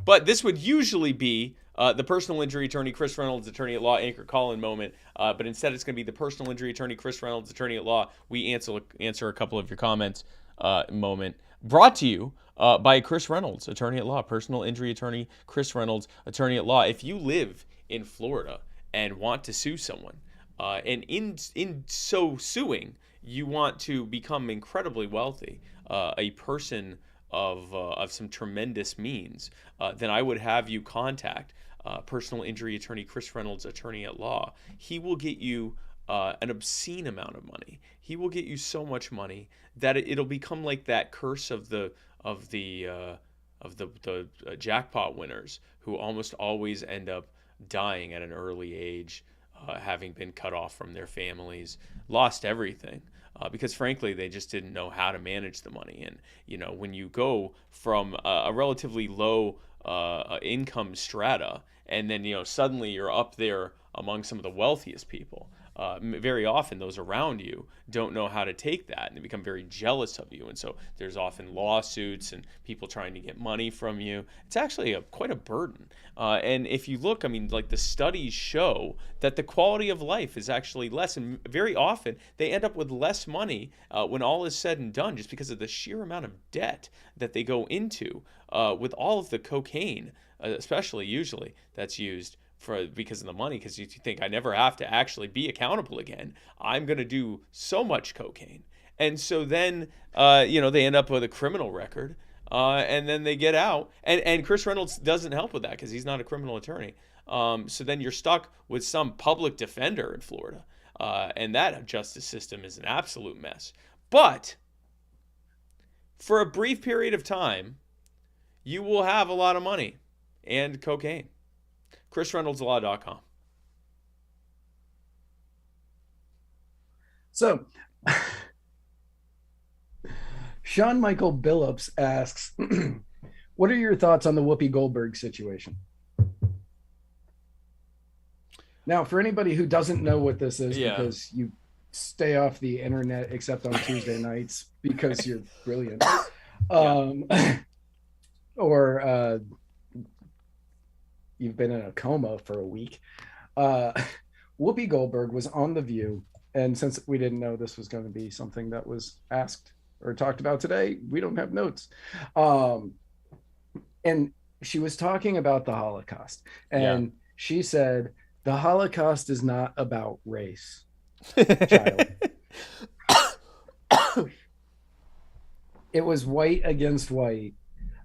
But this would usually be the personal injury attorney, Chris Reynolds, attorney at law, anchor call-in moment. But instead, it's going to be the personal injury attorney, Chris Reynolds, attorney at law. We answer a couple of your comments moment. Brought to you by Chris Reynolds, attorney at law, personal injury attorney, Chris Reynolds, attorney at law. If you live in Florida and want to sue someone, and in so suing, you want to become incredibly wealthy, a person of some tremendous means, then I would have you contact personal injury attorney Chris Reynolds, attorney at law. He will get you an obscene amount of money. He will get you so much money that it'll become like that curse of the jackpot winners who almost always end up dying at an early age, having been cut off from their families, lost everything. Because frankly, they just didn't know how to manage the money. And, when you go from a relatively low income strata, and then, suddenly you're up there among some of the wealthiest people, very often those around you don't know how to take that, and they become very jealous of you. And so there's often lawsuits and people trying to get money from you. It's actually quite a burden. And if you look, like the studies show that the quality of life is actually less. And very often they end up with less money when all is said and done, just because of the sheer amount of debt that they go into with all of the cocaine, especially usually that's used because of the money, because you think, I never have to actually be accountable again. I'm going to do so much cocaine. And so then, they end up with a criminal record, and then they get out. And Chris Reynolds doesn't help with that because he's not a criminal attorney. So then you're stuck with some public defender in Florida. And that justice system is an absolute mess. But for a brief period of time, you will have a lot of money and cocaine. ChrisReynoldsLaw.com. So, Sean Michael Billups asks, what are your thoughts on the Whoopi Goldberg situation? Now, for anybody who doesn't know what this is, because you stay off the internet except on Tuesday nights because you're brilliant, or you've been in a coma for a week. Whoopi Goldberg was on The View, and since we didn't know this was going to be something that was asked or talked about today, we don't have notes. And she was talking about the Holocaust, and she said, the Holocaust is not about race, child. It was white against white.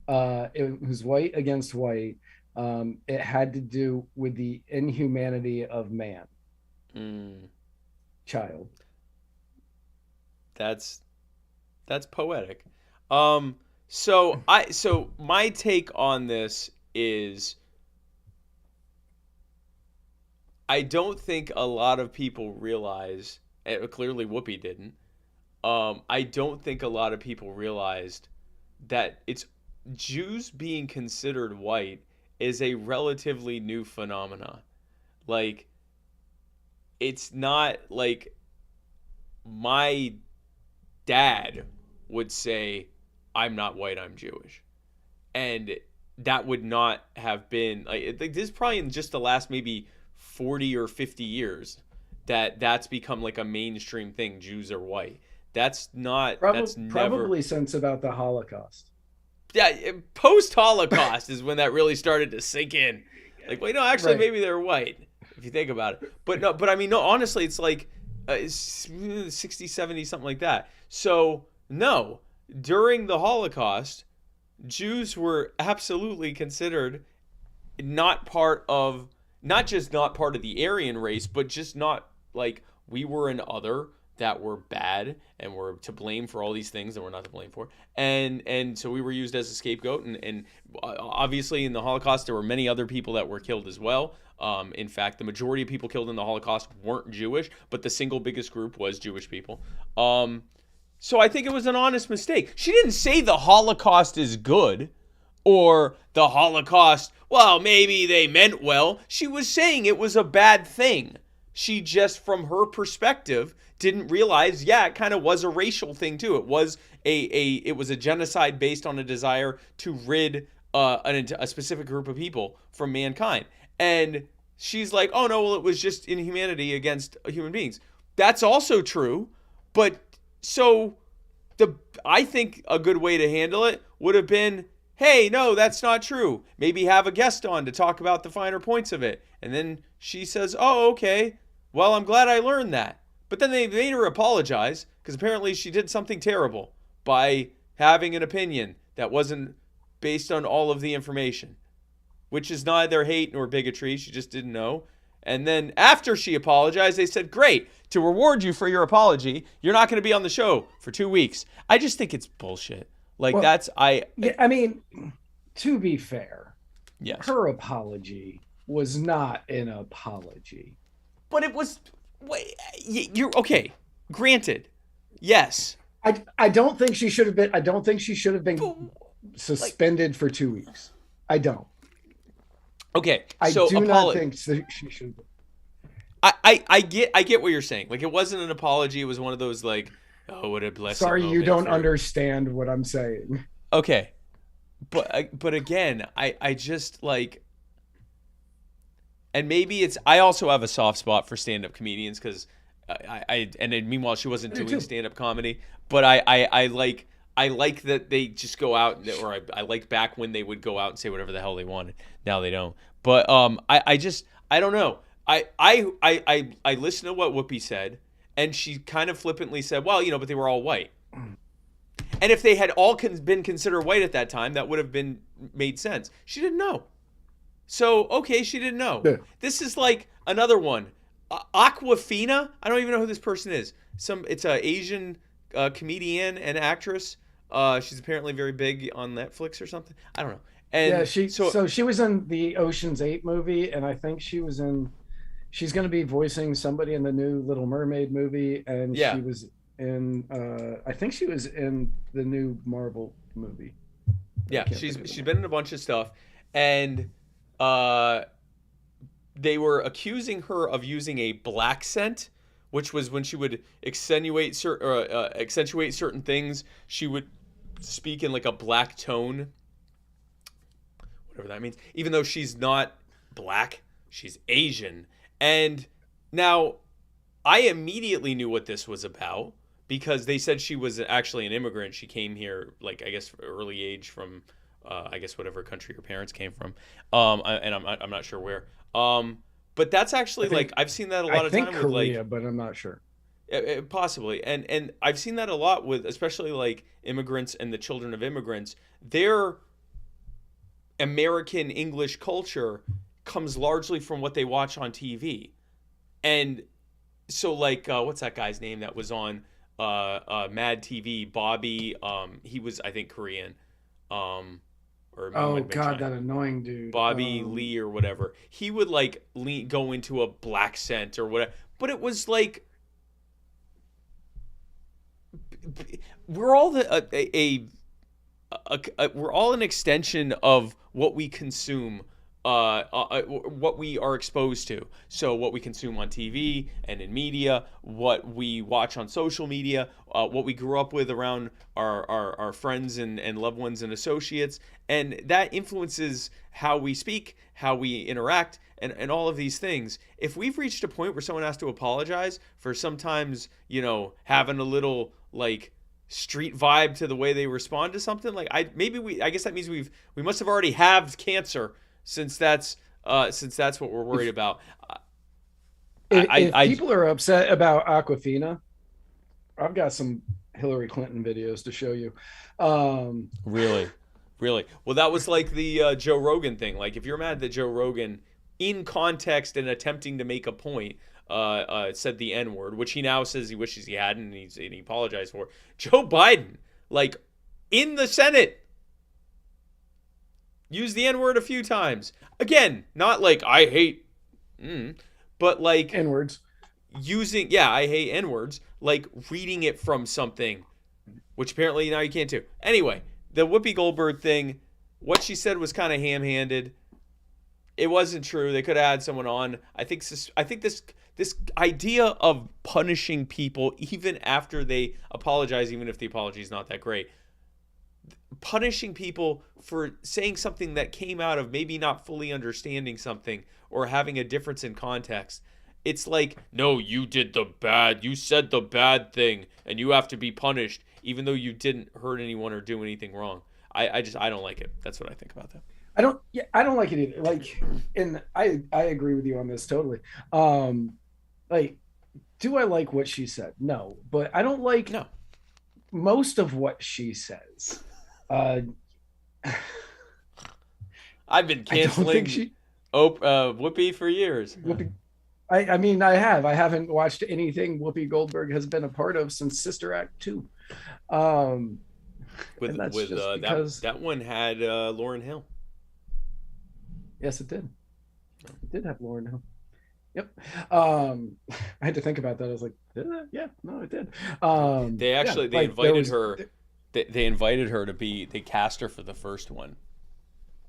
It was white against white. It had to do with the inhumanity of man. Child. That's poetic. So my take on this is, I don't think a lot of people realize, clearly Whoopi didn't, I don't think a lot of people realized that it's Jews being considered white is a relatively new phenomena. Like, it's not like my dad would say, I'm not white, I'm Jewish. And that would not have been, like this is probably in just the last maybe 40 or 50 years that's become like a mainstream thing. Jews are white. That's not, that's never. Probably since about the Holocaust. Yeah, post-Holocaust is when that really started to sink in. Like, wait, no, actually, maybe they're white, if you think about it. But no, honestly, it's like 60, 70, something like that. So, no, during the Holocaust, Jews were absolutely considered not just not part of the Aryan race, but just not, like, we were an other that were bad and were to blame for all these things that we're not to blame for. And so we were used as a scapegoat. And obviously in the Holocaust, there were many other people that were killed as well. In fact, the majority of people killed in the Holocaust weren't Jewish, but the single biggest group was Jewish people. So I think it was an honest mistake. She didn't say the Holocaust is good or the Holocaust, well, maybe they meant well. She was saying it was a bad thing. She just, from her perspective, didn't realize, it kind of was a racial thing too. It was a genocide based on a desire to rid a specific group of people from mankind. And she's like, oh no, well, it was just inhumanity against human beings. That's also true. But so I think a good way to handle it would have been, hey, no, that's not true. Maybe have a guest on to talk about the finer points of it. And then she says, oh, okay, well, I'm glad I learned that. But then they made her apologize because apparently she did something terrible by having an opinion that wasn't based on all of the information, which is neither hate nor bigotry. She just didn't know. And then after she apologized, they said, great, to reward you for your apology, you're not going to be on the show for 2 weeks. I just think it's bullshit. Like, Well, that's, Yeah, I mean, to be fair, yes. her apology was not an apology. But it was, wait, you're, okay, granted, yes. I don't think she should have been, suspended for 2 weeks. I don't. Okay, I so do not think she should have. I get what you're saying. Like, it wasn't an apology. It was one of those, like, oh, what a blessing. Sorry, you don't understand what I'm saying. Okay. But again, I just, like, and maybe it's, I also have a soft spot for stand-up comedians because and then meanwhile, she wasn't doing stand-up comedy, but I like that they just go out, or I liked back when they would go out and say whatever the hell they wanted. Now they don't. But I don't know. I listened to what Whoopi said, and she kind of flippantly said, well, but they were all white. And if they had all been considered white at that time, that would have been made sense. She didn't know. So, okay, she didn't know. Yeah. This is like another one. Aquafina, I don't even know who this person is. It's an Asian comedian and actress. She's apparently very big on Netflix or something. I don't know. And yeah, so she was in the Ocean's 8 movie, and I think she's going to be voicing somebody in the new Little Mermaid movie, and yeah. She was in I think she was in the new Marvel movie. Yeah, she's been in a bunch of stuff, and they were accusing her of using a black scent, which was when she would accentuate certain things, she would speak in like a black tone, whatever that means, even though she's not black, she's Asian. And now I immediately knew what this was about because they said she was actually an immigrant. She came here, like, I guess early age from I guess whatever country her parents came from, and I'm not sure where. But that's actually, like, I've seen that a lot of time with, Korea, like, but I'm not sure. Possibly, and I've seen that a lot with, especially like immigrants and the children of immigrants. Their American English culture comes largely from what they watch on TV, and so, like, what's that guy's name that was on Mad TV? Bobby. He was, I think, Korean. Or oh God, that annoying dude, Bobby Lee or whatever. He would like go into a black scent or whatever, but it was like we're all we're all an extension of what we consume, what we are exposed to. So what we consume on TV and in media, what we watch on social media, what we grew up with around our friends and loved ones and associates, and that influences how we speak, how we interact, and all of these things. If we've reached a point where someone has to apologize for sometimes, having a little like street vibe to the way they respond to something, like I guess that means we must have already halved cancer, since that's what we're worried about. If people are upset about Aquafina, I've got some Hillary Clinton videos to show you. Really? Well, that was like the Joe Rogan thing. Like, if you're mad that Joe Rogan, in context and attempting to make a point, said the N-word, which he now says he wishes he hadn't, and he apologized for. Joe Biden, like, in the Senate, used the N-word a few times. Again, not like I hate, but like N-words. Using, I hate N-words, like reading it from something, which apparently now you can't do. Anyway, the Whoopi Goldberg thing, what she said was kind of ham-handed. It wasn't true. They could have had someone on. I think this idea of punishing people even after they apologize, even if the apology is not that great, punishing people for saying something that came out of maybe not fully understanding something or having a difference in context. It's like, no, you said the bad thing, and you have to be punished, even though you didn't hurt anyone or do anything wrong. I don't like it. That's what I think about that. I don't like it either. Like, and I agree with you on this totally. Like, do I like what she said? No, but I don't like most of what she says. I've been canceling Whoopi for years. I mean, I haven't watched anything Whoopi Goldberg has been a part of since Sister Act 2. And that's just because that one had Lauryn Hill. Yes, it did. It did have Lauryn Hill. Yep. I had to think about that. I was like, did it? Yeah, no, it did. They invited her. They invited her to be. They cast her for the first one,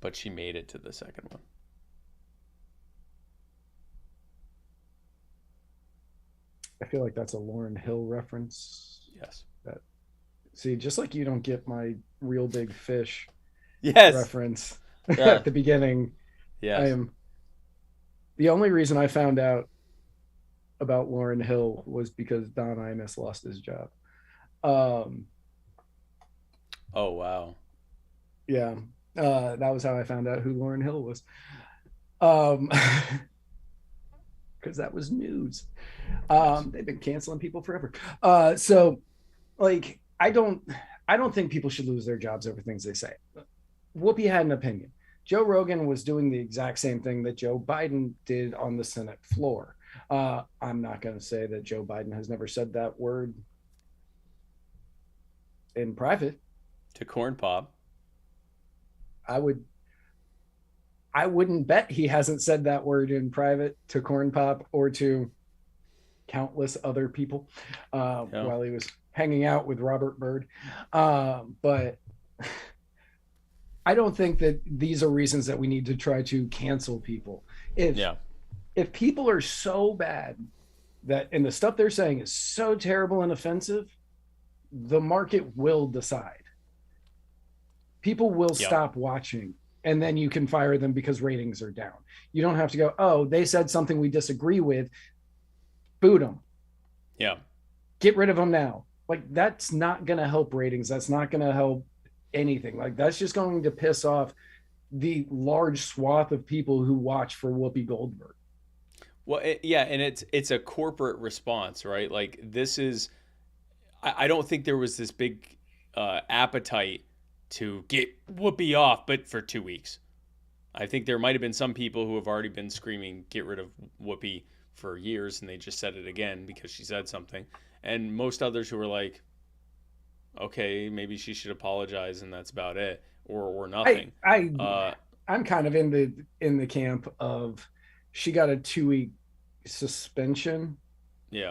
but she made it to the second one. I feel like that's a Lauryn Hill reference. Yes. See, just like you don't get my Real Big Fish reference at the beginning. Yes. The only reason I found out about Lauryn Hill was because Don Imus lost his job. Oh, wow. Yeah. That was how I found out who Lauryn Hill was. Because that was news. They've been canceling people forever. So like, I don't think people should lose their jobs over things they say. Whoopi had an opinion. Joe Rogan was doing the exact same thing that Joe Biden did on the Senate floor. I'm not going to say that Joe Biden has never said that word in private. To Corn Pop. I wouldn't bet he hasn't said that word in private to Corn Pop or to countless other people while he was hanging out with Robert Byrd. But I don't think that these are reasons that we need to try to cancel people. If people are so bad that, and the stuff they're saying is so terrible and offensive, the market will decide. People will stop watching, and then you can fire them because ratings are down. You don't have to go, oh, they said something we disagree with. Boot them. Yeah. Get rid of them now. Like, that's not going to help ratings. That's not going to help anything. Like, that's just going to piss off the large swath of people who watch for Whoopi Goldberg. Well, and it's a corporate response, right? Like, this is, I don't think there was this big appetite to get Whoopi off, but for 2 weeks. I think there might have been some people who have already been screaming, get rid of Whoopi for years, and they just said it again because she said something. And most others who were like, okay, maybe she should apologize, and that's about it, or nothing. I'm kind of in the camp of she got a 2-week suspension,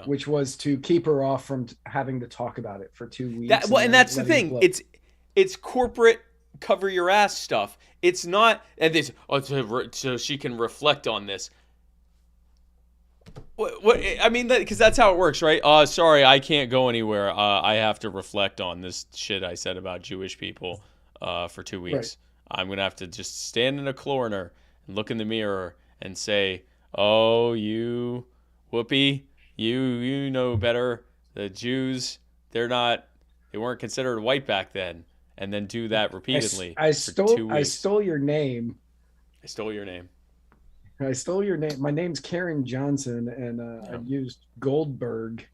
which was to keep her off from having to talk about it for 2 weeks. And that's the thing. It's corporate cover your ass stuff. It's not, and this so she can reflect on this. What I mean, because that's how it works, right? Sorry, I can't go anywhere. I have to reflect on this shit I said about Jewish people for 2 weeks. Right. I'm gonna have to just stand in a corner and look in the mirror and say, "Oh, you, Whoopi, you know better. The Jews, they weren't considered white back then." And then do that repeatedly. I stole your name. I stole your name. My name's Karen Johnson, and I used Goldberg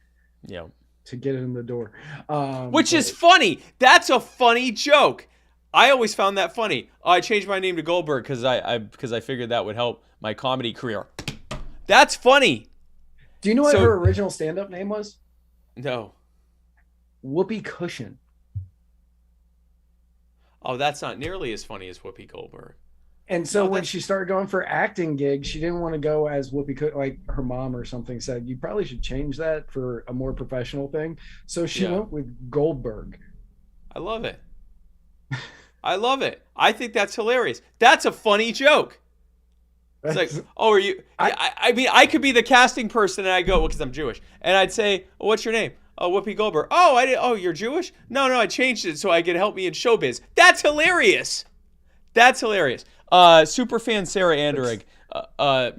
to get in the door. Which is funny. That's a funny joke. I always found that funny. I changed my name to Goldberg because I figured that would help my comedy career. That's funny. Do you know what her original stand-up name was? No. Whoopi Cushion. Oh, that's not nearly as funny as Whoopi Goldberg. And so when she started going for acting gigs, she didn't want to go as Whoopi, like her mom or something said, you probably should change that for a more professional thing. So she went with Goldberg. I love it. I think that's hilarious. That's a funny joke. It's like, oh, are you? I mean, I could be the casting person, and I go, well, because I'm Jewish, and I'd say, well, what's your name? Oh, Whoopi Goldberg. Oh, I did. Oh, you're Jewish? No, I changed it so I could help me in showbiz. That's hilarious. Superfan Sarah Anderegg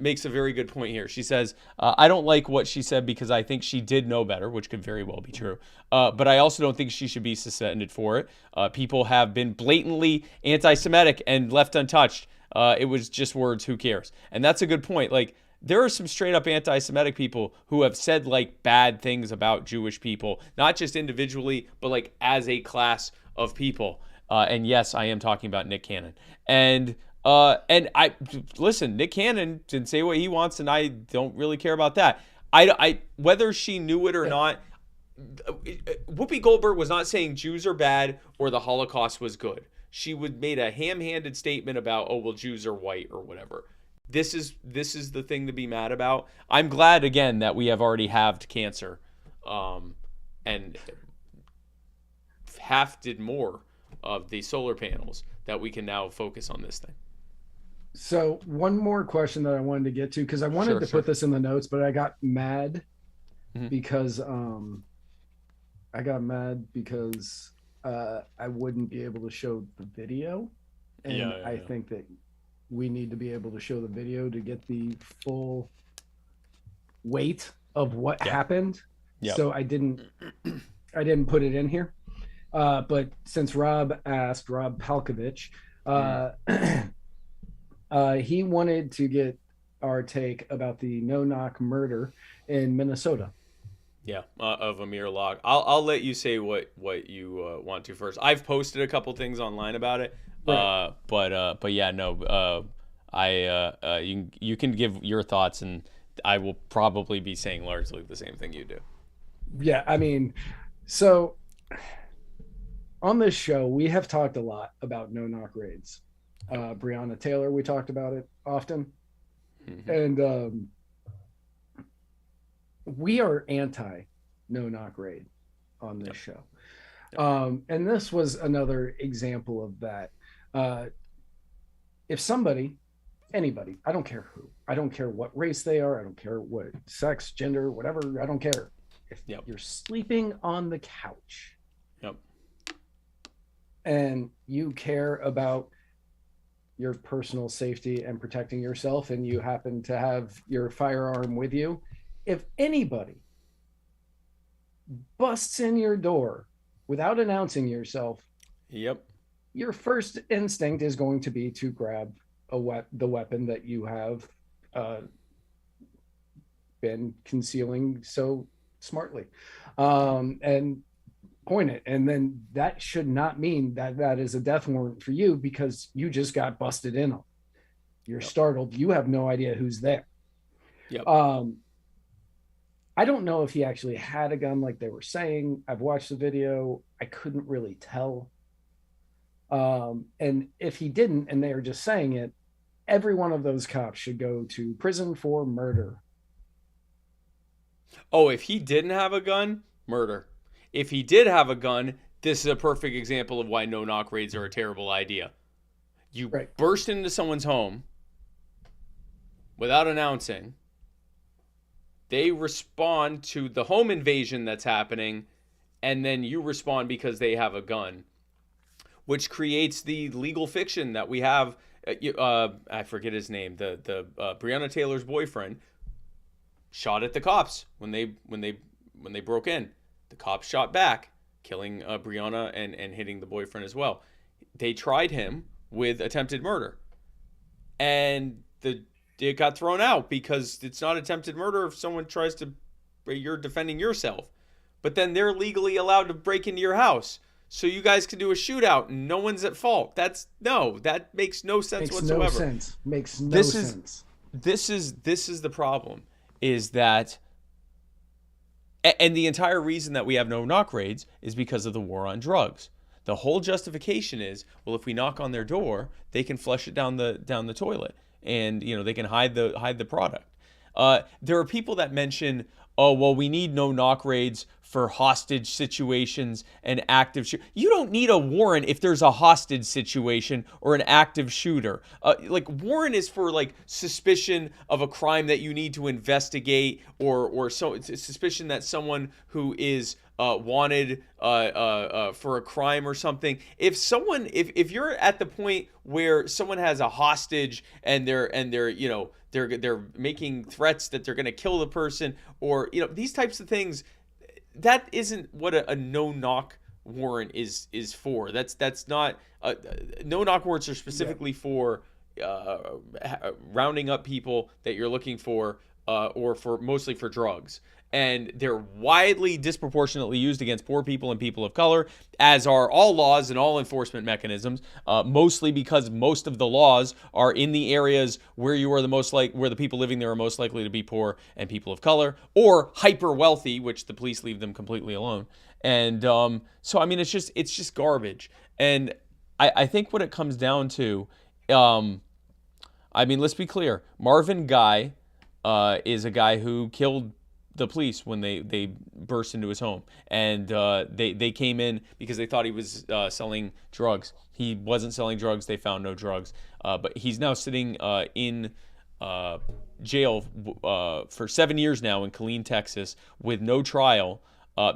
makes a very good point here. She says, I don't like what she said because I think she did know better, which could very well be true. But I also don't think she should be suspended for it. People have been blatantly anti-Semitic and left untouched. It was just words. Who cares? And that's a good point. Like, there are some straight up anti-Semitic people who have said like bad things about Jewish people, not just individually, but like as a class of people. And yes, I am talking about Nick Cannon. And And I listen, Nick Cannon can say what he wants, and I don't really care about that. I whether she knew it or not, Whoopi Goldberg was not saying Jews are bad or the Holocaust was good. She would made a ham-handed statement about, oh well, Jews are white or whatever. This is the thing to be mad about. I'm glad again that we have already halved cancer, and half did more of the solar panels that we can now focus on this thing. So one more question that I wanted to get to, because I wanted to put this in the notes, but I got mad because I wouldn't be able to show the video, and I think that we need to be able to show the video to get the full weight of what happened. So I didn't put it in here. But since Rob Palkovich, he wanted to get our take about the no-knock murder in Minnesota. Of Amir Locke. I'll let you say what you want to first. I've posted a couple things online about it, right. But yeah, no. You can give your thoughts, and I will probably be saying largely the same thing you do. Yeah, I mean, so on this show we have talked a lot about no-knock raids. Breonna Taylor, we talked about it often, and we are anti no-knock raid on this show. And this was another example of that. If anybody, I don't care who, I don't care what race they are, I don't care what sex, gender, whatever, I don't care. If you're sleeping on the couch and you care about your personal safety and protecting yourself, and you happen to have your firearm with you, if anybody busts in your door without announcing yourself, your first instinct is going to be to grab the weapon that you have been concealing so smartly, and point it. And then that should not mean that is a death warrant for you, because you just got busted in on. You're startled. You have no idea who's there. I don't know if he actually had a gun like they were saying. I've watched the video. I couldn't really tell. And if he didn't, and they are just saying it, every one of those cops should go to prison for murder. Oh, if he didn't have a gun, murder. If he did have a gun, this is a perfect example of why no-knock raids are a terrible idea. You burst into someone's home without announcing. They respond to the home invasion that's happening, and then you respond because they have a gun, which creates the legal fiction that we have. I forget his name. The Breonna Taylor's boyfriend shot at the cops when they broke in. The cops shot back, killing Breonna and hitting the boyfriend as well. They tried him with attempted murder, and it got thrown out because it's not attempted murder if someone tries to, you're defending yourself. But then they're legally allowed to break into your house, so you guys can do a shootout and no one's at fault. That makes no sense whatsoever. Makes no sense. This is the problem, is that, and the entire reason that we have no knock raids is because of the war on drugs. The whole justification is, well, if we knock on their door, they can flush it down the toilet, and they can hide the product. There are people that mention, oh, well, we need no knock raids for hostage situations and active You don't need a warrant if there's a hostage situation or an active shooter. Warrant is for suspicion of a crime that you need to investigate, or so suspicion that someone who is wanted for a crime or something. If you're at the point where someone has a hostage and they're making threats that they're going to kill the person, or these types of things, that isn't what a no-knock warrant is for. That's not no-knock warrants are specifically for rounding up people that you're looking for or mostly for drugs. And they're widely disproportionately used against poor people and people of color, as are all laws and all enforcement mechanisms, mostly because most of the laws are in the areas where where the people living there are most likely to be poor and people of color, or hyper wealthy, which the police leave them completely alone. And so, I mean, it's just garbage. And I think what it comes down to, I mean, let's be clear. Marvin Guy is a guy who killed the police when they burst into his home, and they came in because they thought he was selling drugs. He wasn't selling drugs. They found no drugs, but he's now sitting in jail for 7 years now in Killeen, Texas, with no trial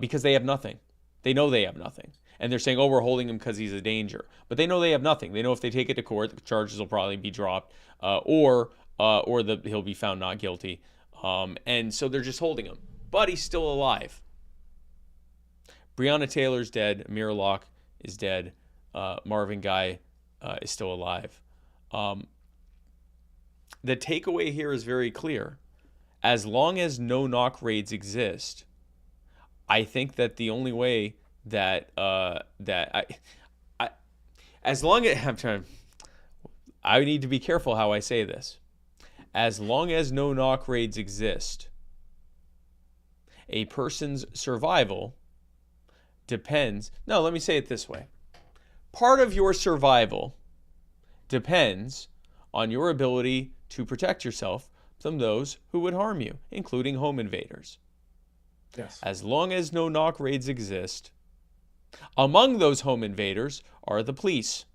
because they have nothing. They know they have nothing, and they're saying, "Oh, we're holding him because he's a danger," but they know they have nothing. They know if they take it to court, the charges will probably be dropped, or he'll be found not guilty. And so they're just holding him, but he's still alive. Breonna Taylor's dead. Amir Locke is dead. Marvin Guy is still alive. The takeaway here is very clear. As long as no-knock raids exist, I think that the only way I need to be careful how I say this. As long as no-knock raids exist, a person's survival depends... No, let me say it this way. Part of your survival depends on your ability to protect yourself from those who would harm you, including home invaders. Yes. As long as no-knock raids exist, among those home invaders are the police.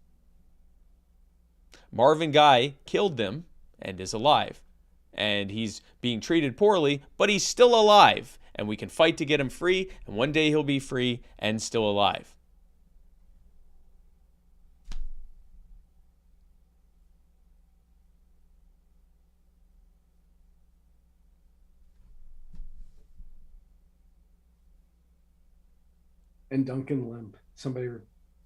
Marvin Guy killed them and is alive. And he's being treated poorly, but he's still alive. And we can fight to get him free, and one day he'll be free and still alive. And Duncan Lemp. Somebody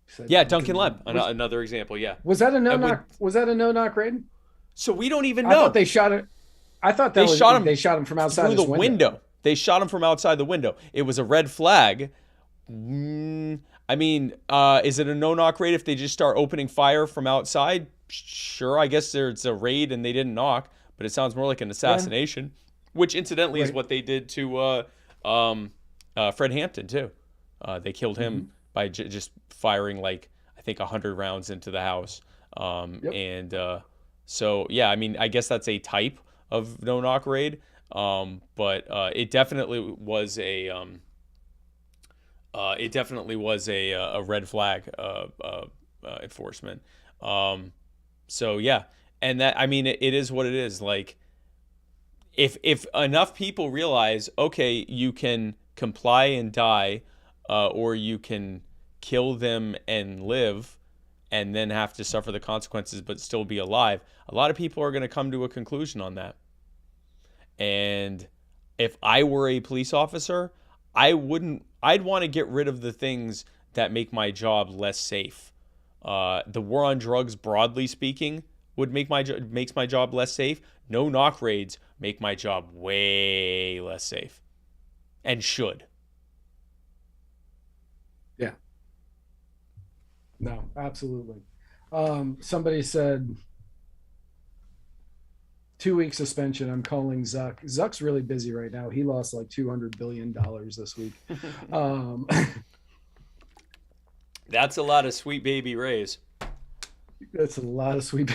said. Yeah, Duncan Lemp. Another example. Yeah. Was that a no-knock? Was that a no-knock raid? So we don't even I know. thought they shot it. I thought they shot him from outside through the his window. They shot him from outside the window. It was a red flag. I mean, is it a no-knock raid if they just start opening fire from outside? Sure, I guess it's a raid and they didn't knock, but it sounds more like an assassination, which incidentally is what they did to Fred Hampton too. They killed him by just firing I think 100 rounds into the house. And so, yeah, I mean, I guess that's a type of no-knock raid, but it definitely was a red flag enforcement. So yeah, and that, I mean, it is what it is. Like, if enough people realize, okay, you can comply and die, or you can kill them and live, and then have to suffer the consequences but still be alive, a lot of people are going to come to a conclusion on that. And if I were a police officer, I'd want to get rid of the things that make my job less safe. The war on drugs, broadly speaking, makes my job less safe. No knock raids make my job way less safe, and should. Yeah. No, absolutely. Somebody said 2-week suspension. I'm calling Zuck. Zuck's really busy right now. He lost like $200 billion this week. That's a lot of sweet baby rays. That's a lot of sweet.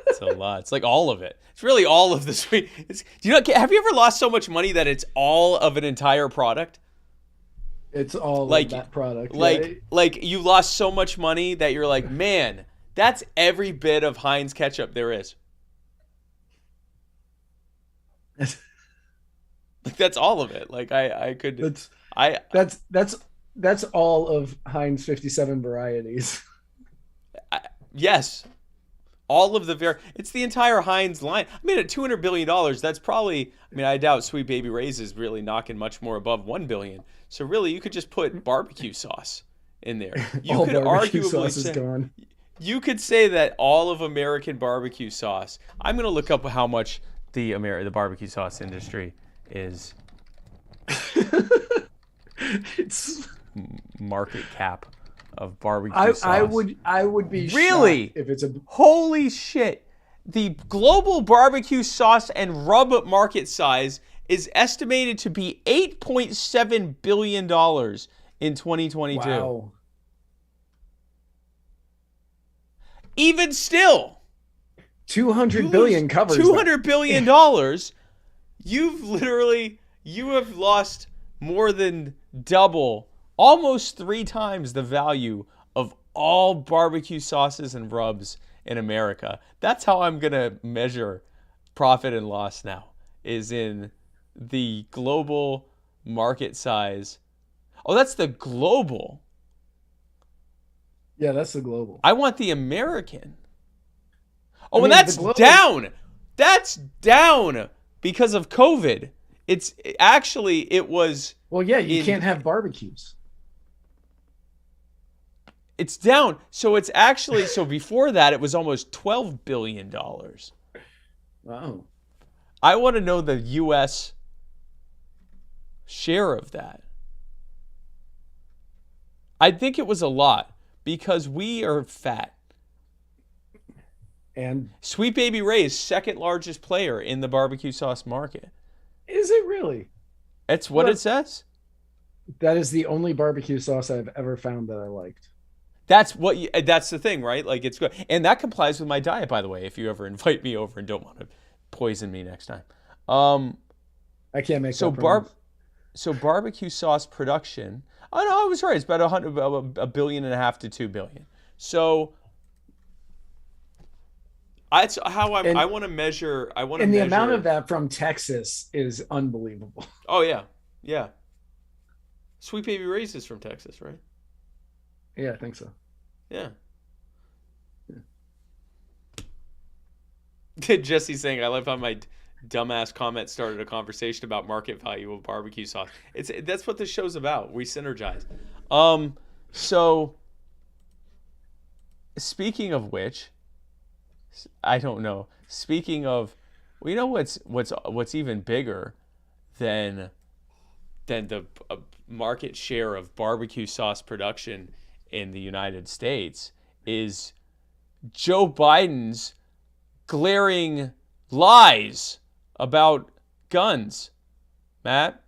It's a lot. It's like all of it. It's really all of the sweet. Have you ever lost so much money that it's all of an entire product? It's all like of that product. Like you lost so much money that you're like, man, that's every bit of Heinz ketchup there is. Like that's all of it. Like I could. That's all of Heinz 57 varieties. Yes. All of the it's the entire Heinz line. I mean, at $200 billion, that's probably, I mean, I doubt Sweet Baby Ray's is really knocking much more above $1 billion. So really, you could just put barbecue sauce in there. You all could barbecue arguably sauce is say, gone. you could say that all of American barbecue sauce, I'm going to look up how much the barbecue sauce industry is It's market cap of barbecue sauce. I would be really shocked if it's a holy shit. The global barbecue sauce and rub market size is estimated to be $8.7 billion in 2022. wow. Even still, 200 billion covers $200 billion dollars. You have lost more than double, almost 3 times the value of all barbecue sauces and rubs in America. That's how I'm gonna measure profit and loss now, is in the global market size. Oh, that's the global. Yeah, that's the global. I want the American. Oh, mean, and that's the global- down. That's down because of COVID. It was. Well, yeah, you can't have barbecues. It's down. So it's actually, so before that, it was almost $12 billion. Wow. I want to know the U.S. share of that. I think it was a lot because we are fat. And Sweet Baby Ray is second largest player in the barbecue sauce market. is it really? That's what it says. That is the only barbecue sauce I've ever found that I liked. That's the thing, right? Like, it's good. And that complies with my diet, by the way, if you ever invite me over and don't want to poison me next time. I can't make So that promise. So barbecue sauce production. Oh no, I was right. It's about $1.5 billion to $2 billion. So that's how I want to measure. And the amount of that from Texas is unbelievable. Oh yeah. Sweet Baby Ray's is from Texas, right? Yeah, I think so. Yeah. Jesse's saying, I love how my dumbass comment started a conversation about market value of barbecue sauce. That's what this show's about. We synergize. So speaking of which, I don't know. Speaking of, well, you know what's even bigger than the market share of barbecue sauce production in the United States is Joe Biden's glaring lies about guns. Matt?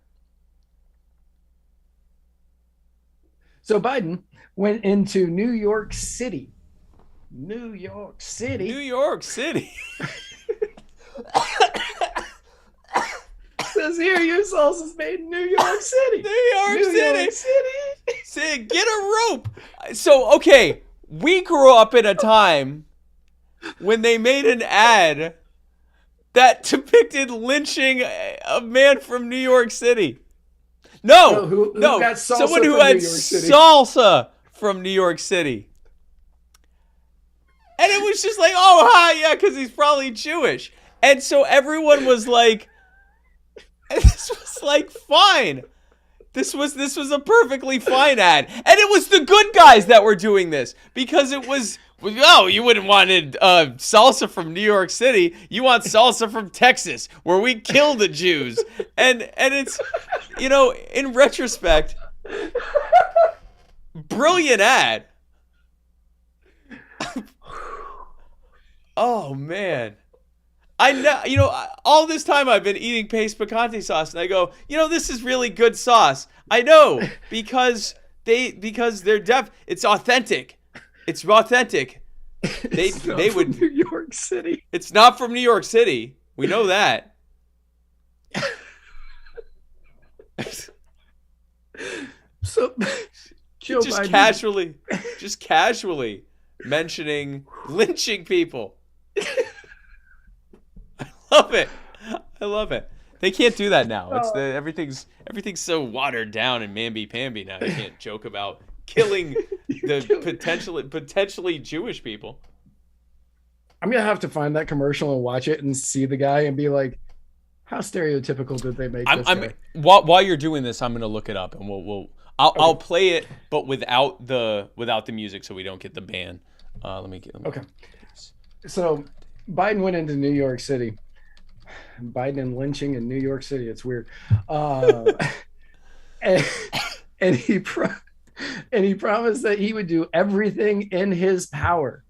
So Biden went into New York City. New York City. Says here, your sauce is made in New York City. New York City. Say, get a rope. So, okay, we grew up in a time when they made an ad that depicted lynching a man from New York City. No, who got salsa someone who from had New York City. salsa from New York City. And it was just like, oh, hi, yeah, because he's probably Jewish. And so everyone was like, this was like fine. This was a perfectly fine ad. And it was the good guys that were doing this because it was, oh, you wouldn't want salsa from New York City. You want salsa from Texas where we kill the Jews. And it's, in retrospect, brilliant ad. Oh, man. I know, all this time I've been eating paste picante sauce, and I go, this is really good sauce. I know, because they're it's authentic. It's authentic. They would New York City. It's not from New York City. We know that. So Joe just Biden casually mentioning lynching people. I love it. They can't do that now. Everything's so watered down and mamby-pamby now. You can't joke about killing the potentially Jewish people. I'm gonna have to find that commercial and watch it and see the guy and be like, how stereotypical did they make this guy? While you're doing this, I'm gonna look it up and I'll play it, but without the music, so we don't get the ban. Let me Okay. So Biden went into New York City Biden lynching in New York City. It's weird. Uh, and, and he promised that he would do everything in his power,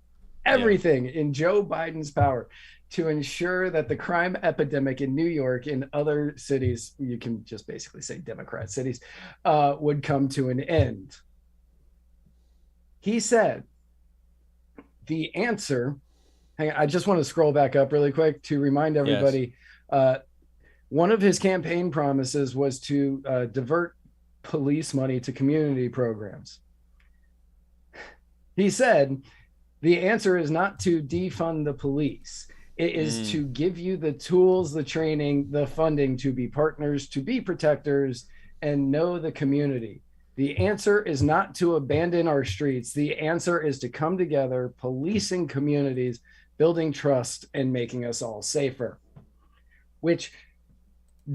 everything in Joe Biden's power, to ensure that the crime epidemic in New York and other cities, you can just basically say Democrat cities, would come to an end. He said the answer, hang on, I just want to scroll back up really quick to remind everybody, one of his campaign promises was to divert police money to community programs. He said, the answer is not to defund the police. It is to give you the tools, the training, the funding to be partners, to be protectors, and know the community. The answer is not to abandon our streets. The answer is to come together, policing communities, building trust, and making us all safer. Which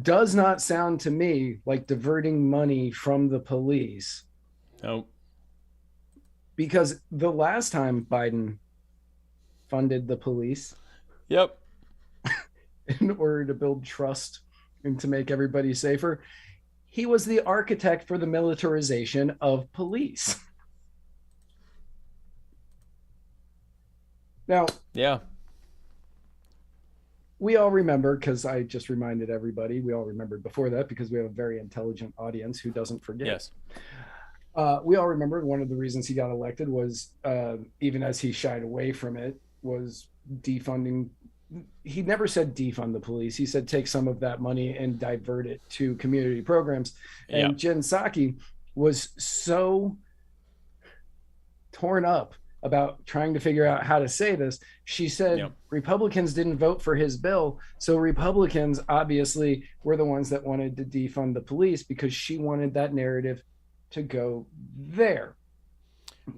does not sound to me like diverting money from the police. Nope. Because the last time Biden funded the police, yep, in order to build trust and to make everybody safer, he was the architect for the militarization of police. Now, yeah, we all remember, because I just reminded everybody, we all remembered before that because we have a very intelligent audience who doesn't forget. Yes. We all remember one of the reasons he got elected was, even as he shied away from it, was defunding. He never said defund the police. He said take some of that money and divert it to community programs. And Jen Psaki was so torn up about trying to figure out how to say this. She said Republicans didn't vote for his bill. So Republicans obviously were the ones that wanted to defund the police because she wanted that narrative to go there.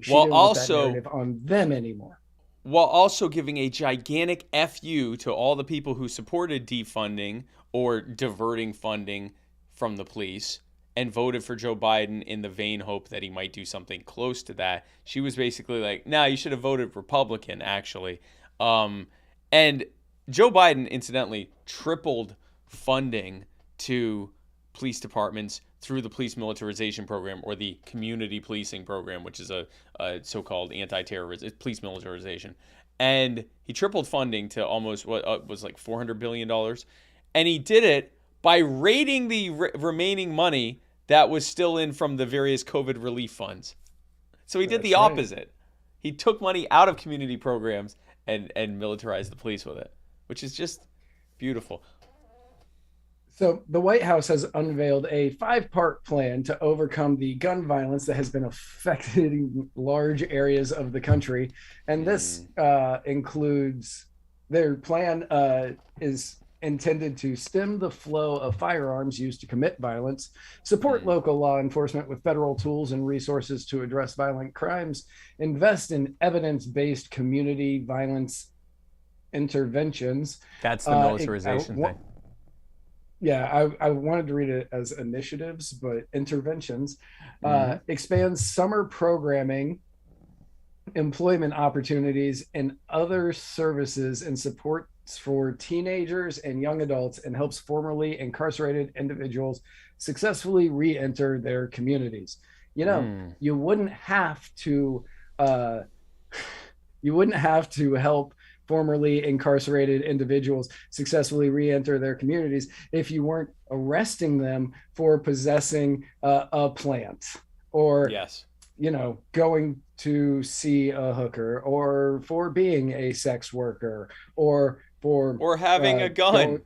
She didn't want that narrative on them anymore. While also giving a gigantic FU to all the people who supported defunding or diverting funding from the police and voted for Joe Biden in the vain hope that he might do something close to that. She was basically like, nah, you should have voted Republican, actually. And Joe Biden, incidentally, tripled funding to police departments through the police militarization program, or the community policing program, which is a so-called anti-terrorism police militarization. And he tripled funding to almost what was like $400 billion. And he did it by raiding the remaining money that was still in from the various COVID relief funds. So he did the opposite. He took money out of community programs and militarized the police with it, which is just beautiful. So the White House has unveiled a 5-part plan to overcome the gun violence that has been affecting large areas of the country. And this includes, their plan is intended to stem the flow of firearms used to commit violence, support local law enforcement with federal tools and resources to address violent crimes, invest in evidence-based community violence interventions. That's the militarization thing. Yeah, I wanted to read it as initiatives, but interventions. Expands summer programming, employment opportunities, and other services and supports for teenagers and young adults, and helps formerly incarcerated individuals successfully re-enter their communities. You know, you wouldn't have to help formerly incarcerated individuals successfully re-enter their communities if you weren't arresting them for possessing a plant, or you know, going to see a hooker, or for being a sex worker, or having a gun,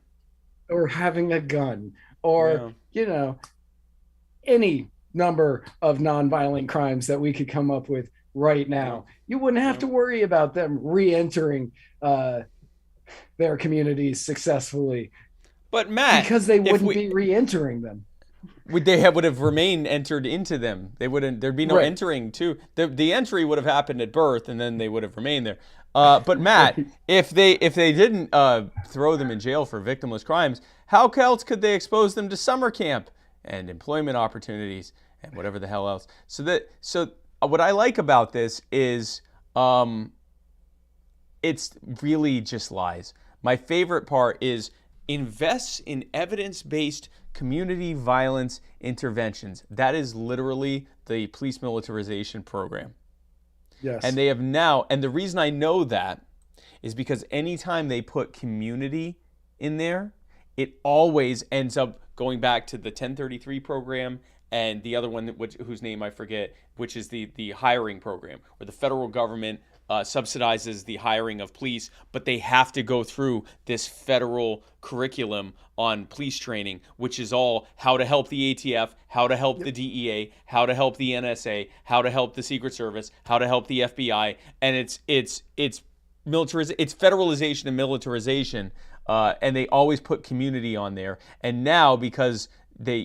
or you know, any number of nonviolent crimes that we could come up with right now. You wouldn't have to worry about them re-entering their communities successfully. But Matt, because they wouldn't be re-entering them. Would have remained entered into them? They wouldn't. There'd be no entering to the entry would have happened at birth, and then they would have remained there. But Matt, if they didn't throw them in jail for victimless crimes, how else could they expose them to summer camp and employment opportunities and whatever the hell else? So what I like about this is it's really just lies. My favorite part is invests in evidence-based community violence interventions. That is literally the police militarization program. Yes. And they have now, and the reason I know that is because anytime they put community in there, it always ends up going back to the 1033 program and the other one, whose name I forget, which is the hiring program, where the federal government subsidizes the hiring of police, but they have to go through this federal curriculum on police training, which is all how to help the ATF, how to help the DEA, how to help the NSA, how to help the Secret Service, how to help the FBI, and it's federalization and militarization, and they always put community on there. And now, because they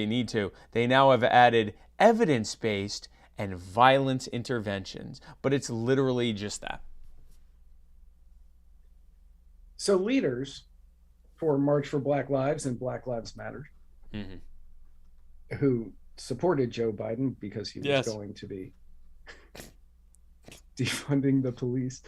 need to, they now have added evidence-based and violence interventions, but it's literally just that. So leaders for March for Black Lives and Black Lives Matter, who supported Joe Biden because he was going to be defunding the police,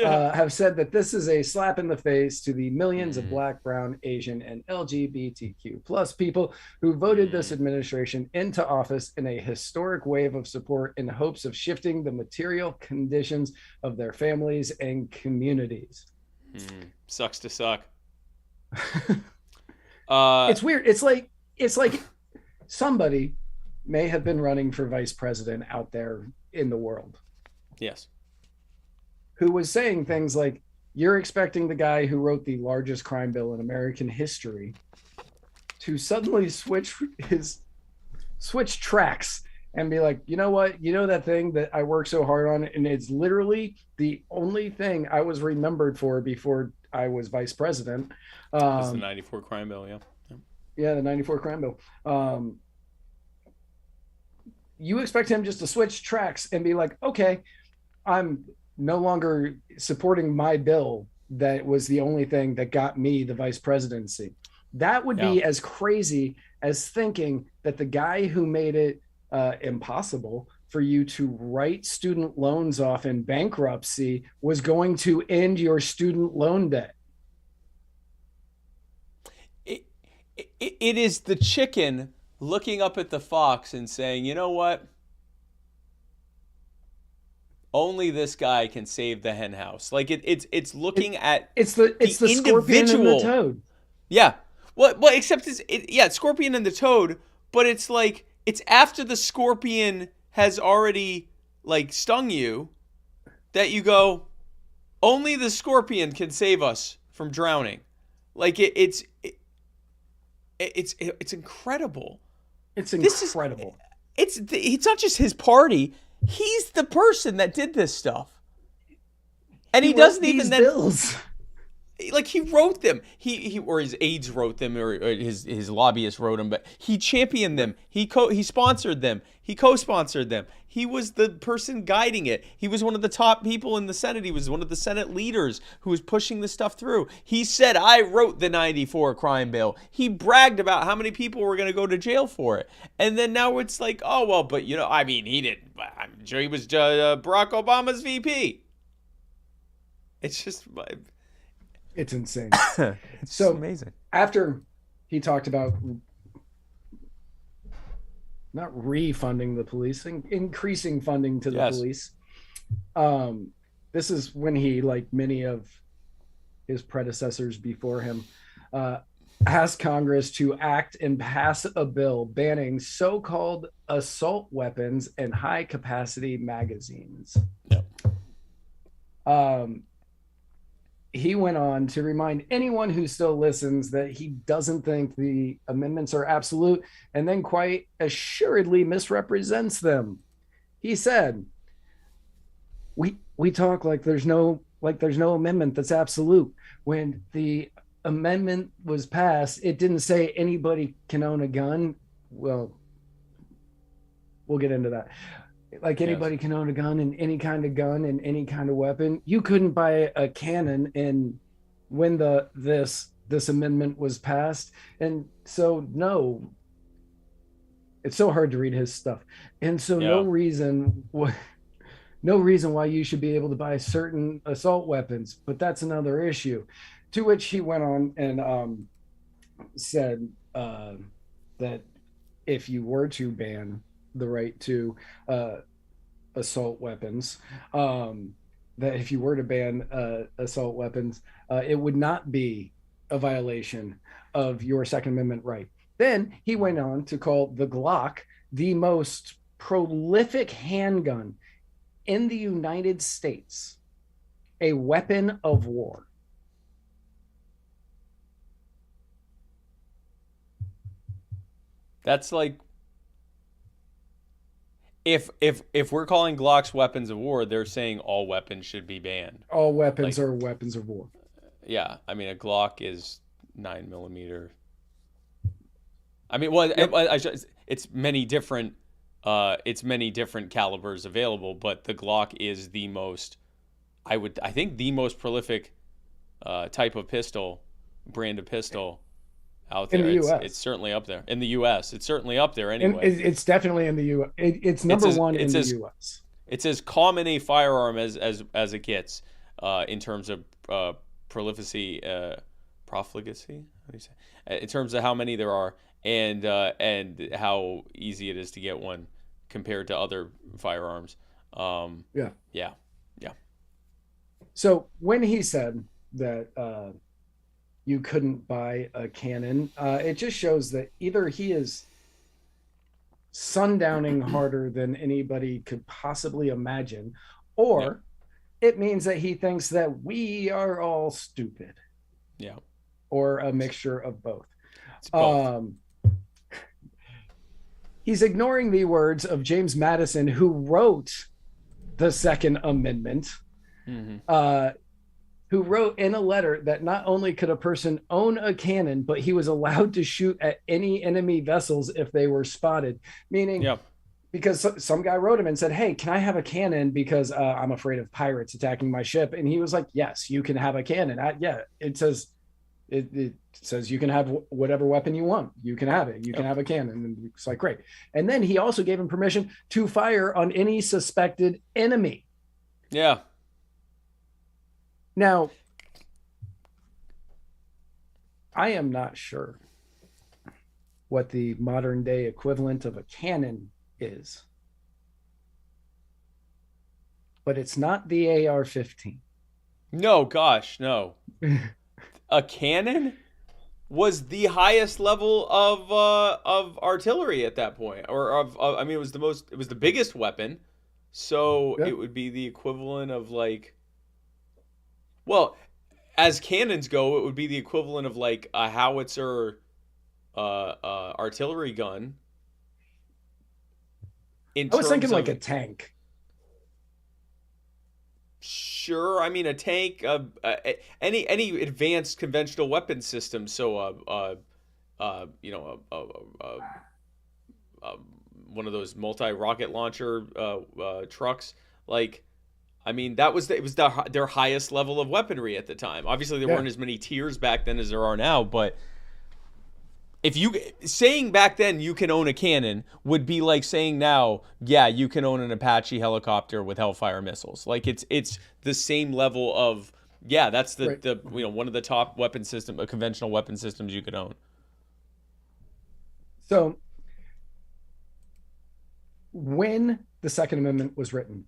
have said that this is a slap in the face to the millions of Black, Brown, Asian, and LGBTQ plus people who voted this administration into office in a historic wave of support in hopes of shifting the material conditions of their families and communities. Sucks to suck. It's weird. It's like somebody may have been running for vice president out there in the world. Yes. Who was saying things like, you're expecting the guy who wrote the largest crime bill in American history to suddenly switch tracks and be like, you know what? You know that thing that I worked so hard on, and it's literally the only thing I was remembered for before I was vice president. That's the 94 crime bill, Yeah, the 94 crime bill. You expect him just to switch tracks and be like, okay, I'm no longer supporting my bill that was the only thing that got me the vice presidency. That would be as crazy as thinking that the guy who made it impossible for you to write student loans off in bankruptcy was going to end your student loan debt. It is the chicken looking up at the fox and saying, you know what? Only this guy can save the hen house. Like it's looking at it's the scorpion and the toad. Yeah. Well, except it's scorpion and the toad, but it's like it's after the scorpion has already like stung you that you go, only the scorpion can save us from drowning. Like it's incredible. It's incredible. It's not just his party. He's the person that did this stuff, and he doesn't even then. Bills. Like he wrote them, he or his aides wrote them, or his lobbyist wrote them, but he championed them. He sponsored them. He co-sponsored them. He was the person guiding it. He was one of the top people in the Senate. He was one of the Senate leaders who was pushing this stuff through. He said, "I wrote the 94 crime bill." He bragged about how many people were going to go to jail for it, and then now it's like, oh well, but I mean, he didn't. I'm sure he was Barack Obama's VP. It's just. It's insane. It's so amazing. After he talked about not refunding the police, increasing funding to the police, this is when he, like many of his predecessors before him, asked Congress to act and pass a bill banning so-called assault weapons and high-capacity magazines. Yep. He went on to remind anyone who still listens that he doesn't think the amendments are absolute, and then quite assuredly misrepresents them. He said, we talk like there's no amendment that's absolute. When the amendment was passed, it didn't say anybody can own a gun. Well, we'll get into that. Like anybody can own a gun and any kind of weapon. You couldn't buy a cannon and when this amendment was passed. And so no, it's so hard to read his stuff. And so no reason why you should be able to buy certain assault weapons, but that's another issue. To which he went on and said that if you were to ban the right to assault weapons, that if you were to ban assault weapons, it would not be a violation of your Second Amendment right. Then he went on to call the Glock the most prolific handgun in the United States a weapon of war. That's like, if we're calling Glocks weapons of war, they're saying all weapons should be banned. All weapons are weapons of war. Yeah, I mean, a Glock is 9mm. I mean, well, it's many different calibers available, but the Glock is the most, I think the most prolific type of pistol, brand of pistol out there. In the U.S. It's certainly up there. In the U.S., it's certainly up there anyway. It's definitely in the U.S. It's number one in the U.S. It's as common a firearm as it gets in terms of profligacy. What do you say? In terms of how many there are, and how easy it is to get one compared to other firearms. Yeah. So when he said that you couldn't buy a cannon, it just shows that either he is sundowning harder than anybody could possibly imagine, or it means that he thinks that we are all stupid. Yeah. Or a mixture of both. It's both. He's ignoring the words of James Madison, who wrote the Second Amendment, who wrote in a letter that not only could a person own a cannon, but he was allowed to shoot at any enemy vessels if they were spotted. Meaning, because some guy wrote him and said, "Hey, can I have a cannon because I'm afraid of pirates attacking my ship?" And he was like, "Yes, you can have a cannon." It says you can have whatever weapon you want. You can have it. You can have a cannon. And it's like, great. And then he also gave him permission to fire on any suspected enemy. Yeah. Now, I am not sure what the modern day equivalent of a cannon is, but it's not the AR-15. No, gosh, no. A cannon was the highest level of artillery at that point, or I mean, it was the biggest weapon, so it would be the equivalent of like, well, as cannons go, it would be the equivalent of like a howitzer artillery gun. I was thinking like a tank. Sure, I mean a tank, any advanced conventional weapon system. So, one of those multi-rocket launcher trucks. Like, I mean, their highest level of weaponry at the time. Obviously, there weren't as many tiers back then as there are now, but if you saying back then you can own a cannon would be like saying now, yeah, you can own an Apache helicopter with Hellfire missiles. Like it's the same level of, yeah, that's the one of the top weapon system, conventional weapon systems you could own. So when the Second Amendment was written,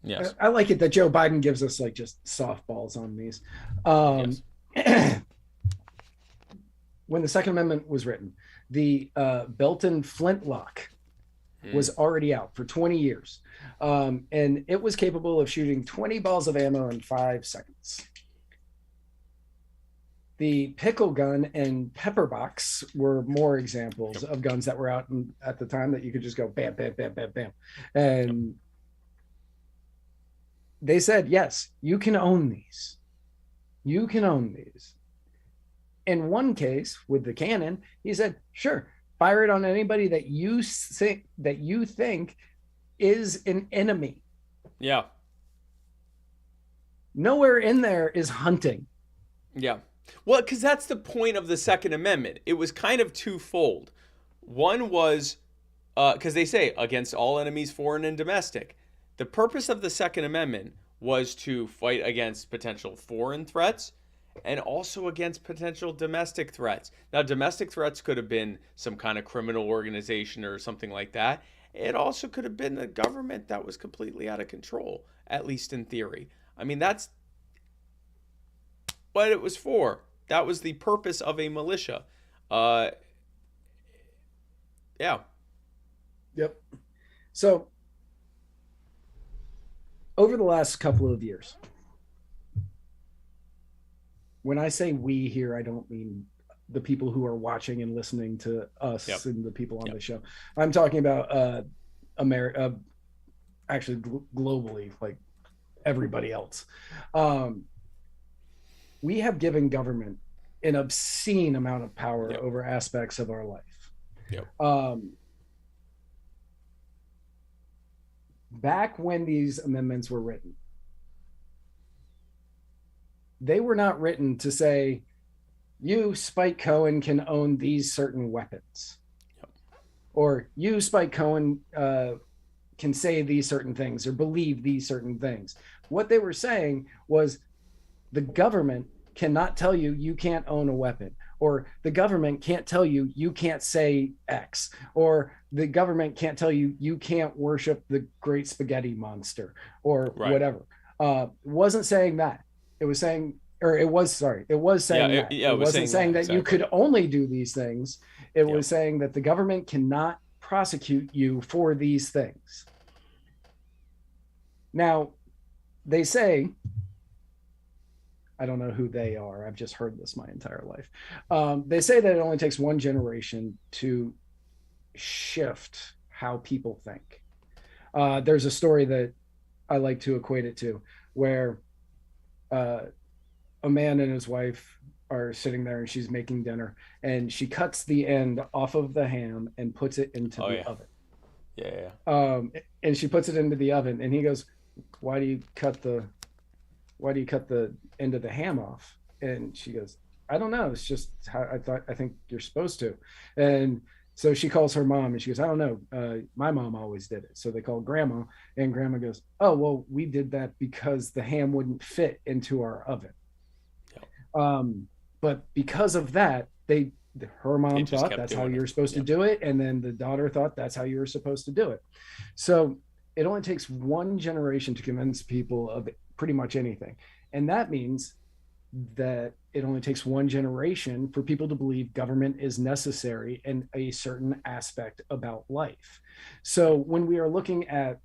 yes, I like it that Joe Biden gives us like just softballs on these. Yes. When the Second Amendment was written, the Belton flintlock was already out for 20 years. And it was capable of shooting 20 balls of ammo in 5 seconds. The pickle gun and pepper box were more examples of guns that were out at the time that you could just go bam, bam, bam, bam, bam. And they said, yes, you can own these. You can own these. In one case with the cannon, he said, sure, fire it on anybody that you think is an enemy. Yeah. Nowhere in there is hunting. Yeah. Well, because that's the point of the Second Amendment. It was kind of twofold. One was, because they say, against all enemies, foreign and domestic. The purpose of the Second Amendment was to fight against potential foreign threats and also against potential domestic threats. Now, domestic threats could have been some kind of criminal organization or something like that. It also could have been a government that was completely out of control, at least in theory. I mean, that's what it was for. That was the purpose of a militia. Yeah. Yep. So, over the last couple of years, when I say we here, I don't mean the people who are watching and listening to us and the people on the show. I'm talking about America, actually globally, like everybody else. We have given government an obscene amount of power over aspects of our life. Back when these amendments were written, they were not written to say, you, Spike Cohen, can own these certain weapons. Or you, Spike Cohen, can say these certain things or believe these certain things. What they were saying was the government cannot tell you you can't own a weapon, or the government can't tell you you can't say X, or the government can't tell you you can't worship the great spaghetti monster, or whatever. Wasn't saying that. It was saying, or it was saying that. It wasn't saying that you could only do these things. It was saying that the government cannot prosecute you for these things. Now, they say, I don't know who they are. I've just heard this my entire life. They say that it only takes one generation to shift how people think. There's a story that I like to equate it to, where a man and his wife are sitting there and she's making dinner, and she cuts the end off of the ham and puts it into the oven. And she puts it into the oven, and he goes, why do you cut the end of the ham off? And she goes, I don't know. It's just how I think you're supposed to. And so she calls her mom and she goes, I don't know. My mom always did it. So they call grandma, and grandma goes, oh, well, we did that because the ham wouldn't fit into our oven. But because of that, her mom thought that's how you were supposed to do it. And then the daughter thought that's how you were supposed to do it. So it only takes one generation to convince people of pretty much anything. And that means that it only takes one generation for people to believe government is necessary in a certain aspect about life. So when we are looking at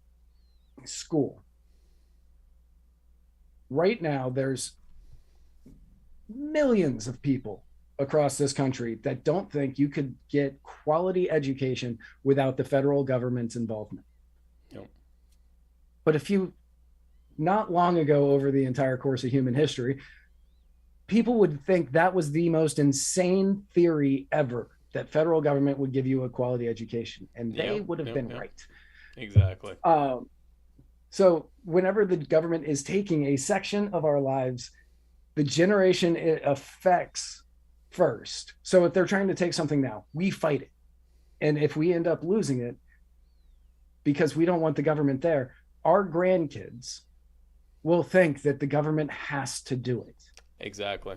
school, right now, there's millions of people across this country that don't think you could get quality education without the federal government's involvement. But not long ago, over the entire course of human history, people would think that was the most insane theory ever, that federal government would give you a quality education, and they would have been right. Exactly. So whenever the government is taking a section of our lives, the generation it affects first. So if they're trying to take something now, we fight it. And if we end up losing it because we don't want the government there, our grandkids will think that the government has to do it. Exactly.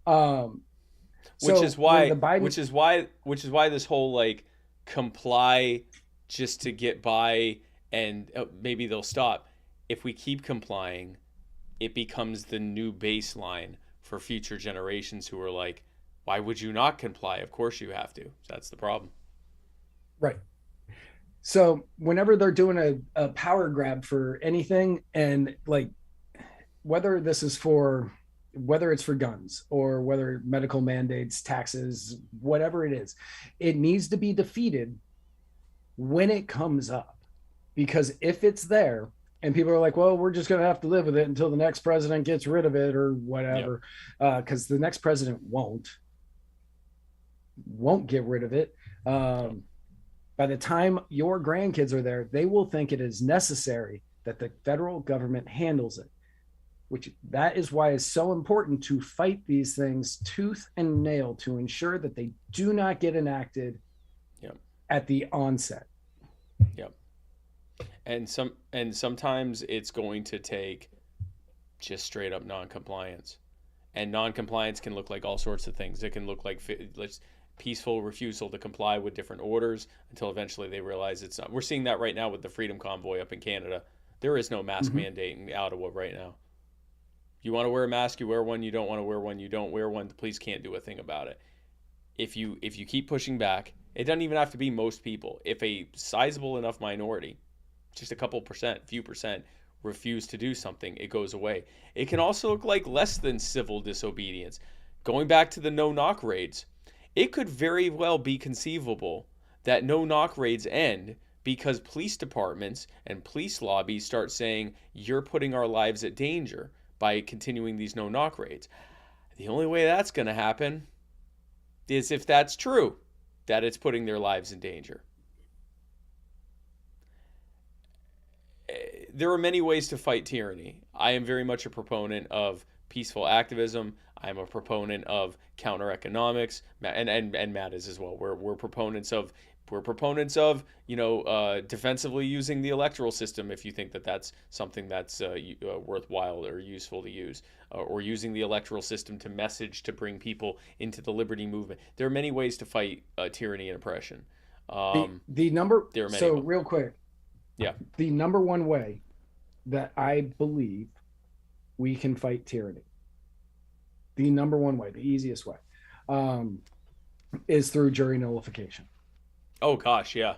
Which is why this whole like comply just to get by and maybe they'll stop. If we keep complying, it becomes the new baseline for future generations who are like, why would you not comply? Of course you have to. That's the problem. Right. So whenever they're doing a power grab for anything, and like whether it's for guns or whether medical mandates, taxes, whatever it is, it needs to be defeated when it comes up. Because if it's there and people are like, well, we're just going to have to live with it until the next president gets rid of it or whatever, because the next president won't get rid of it. By the time your grandkids are there, they will think it is necessary that the federal government handles it, which that is why it's so important to fight these things tooth and nail to ensure that they do not get enacted at the onset. And sometimes it's going to take just straight up non-compliance. And non-compliance can look like all sorts of things. It can look like peaceful refusal to comply with different orders until eventually they realize it's not. We're seeing that right now with the Freedom Convoy up in Canada. There is no mask mandate in Ottawa right now. You want to wear a mask, you wear one. You don't want to wear one, you don't wear one. The police can't do a thing about it. If you keep pushing back, it doesn't even have to be most people. If a sizable enough minority, just a couple percent, few percent, refuse to do something, it goes away. It can also look like less than civil disobedience. Going back to the no-knock raids, it could very well be conceivable that no-knock raids end because police departments and police lobbies start saying, you're putting our lives at danger by continuing these no-knock raids. The only way that's going to happen is if that's true, that it's putting their lives in danger. There are many ways to fight tyranny. I am very much a proponent of peaceful activism. I'm a proponent of counter economics, and Matt is as well. We're proponents of defensively using the electoral system if you think that that's something that's worthwhile or useful to use, or using the electoral system to message to bring people into the liberty movement. There are many ways to fight tyranny and oppression. Real quick. Yeah. The number one way that I believe we can fight tyranny, the number one way, the easiest way, is through jury nullification. Oh, gosh, yeah.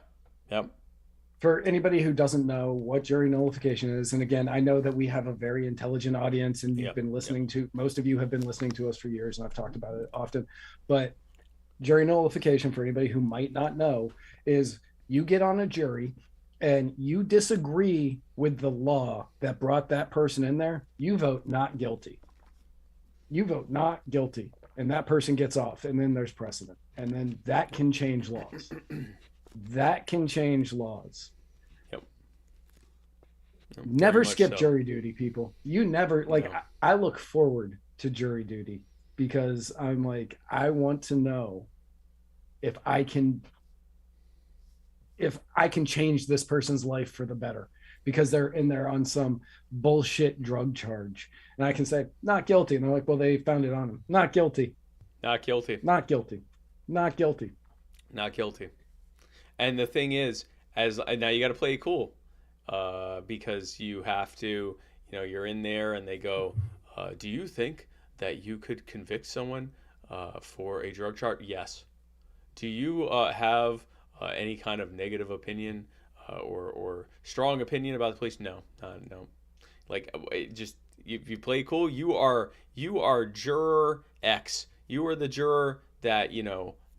Yep. For anybody who doesn't know what jury nullification is, and again, I know that we have a very intelligent audience and you've been listening to, most of you have been listening to us for years, and I've talked about it often, but jury nullification, for anybody who might not know, is you get on a jury and you disagree with the law that brought that person in there, you vote not guilty. You vote not guilty, and that person gets off, and then there's precedent. And then that can change laws. That can change laws. Yep. Never skip jury duty, people. You never, I look forward to jury duty because I'm like, I want to know if I can change this person's life for the better, because they're in there on some bullshit drug charge. And I can say, not guilty. And they're like, well, they found it on him. Not guilty. Not guilty. Not guilty. Not guilty. Not guilty. And the thing is, now you got to play it cool, because you have to, you're in there and they go, do you think that you could convict someone for a drug charge? Yes. Do you have any kind of negative opinion or strong opinion about the police? No. Just if you play cool, you are juror X. You are the juror that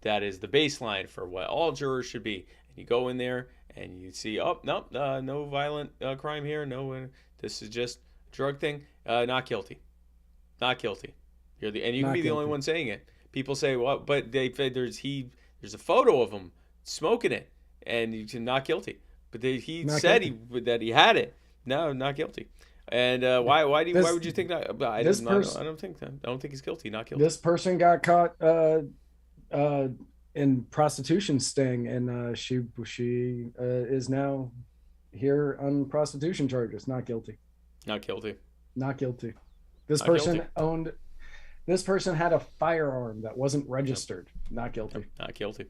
that is the baseline for what all jurors should be. And you go in there and you see, no violent crime here. No, this is just a drug thing. Not guilty. Not guilty. And you can be the only one saying it. People say, well, but there's a photo of him smoking it, and you can not guilty. But he said that he had it. No, not guilty. And why would you think that? I don't think that. I don't think he's guilty. Not guilty. This person got caught in prostitution sting, and she is now here on prostitution charges. Not guilty. Not guilty. Not guilty. This person had a firearm that wasn't registered. Not guilty. Not guilty.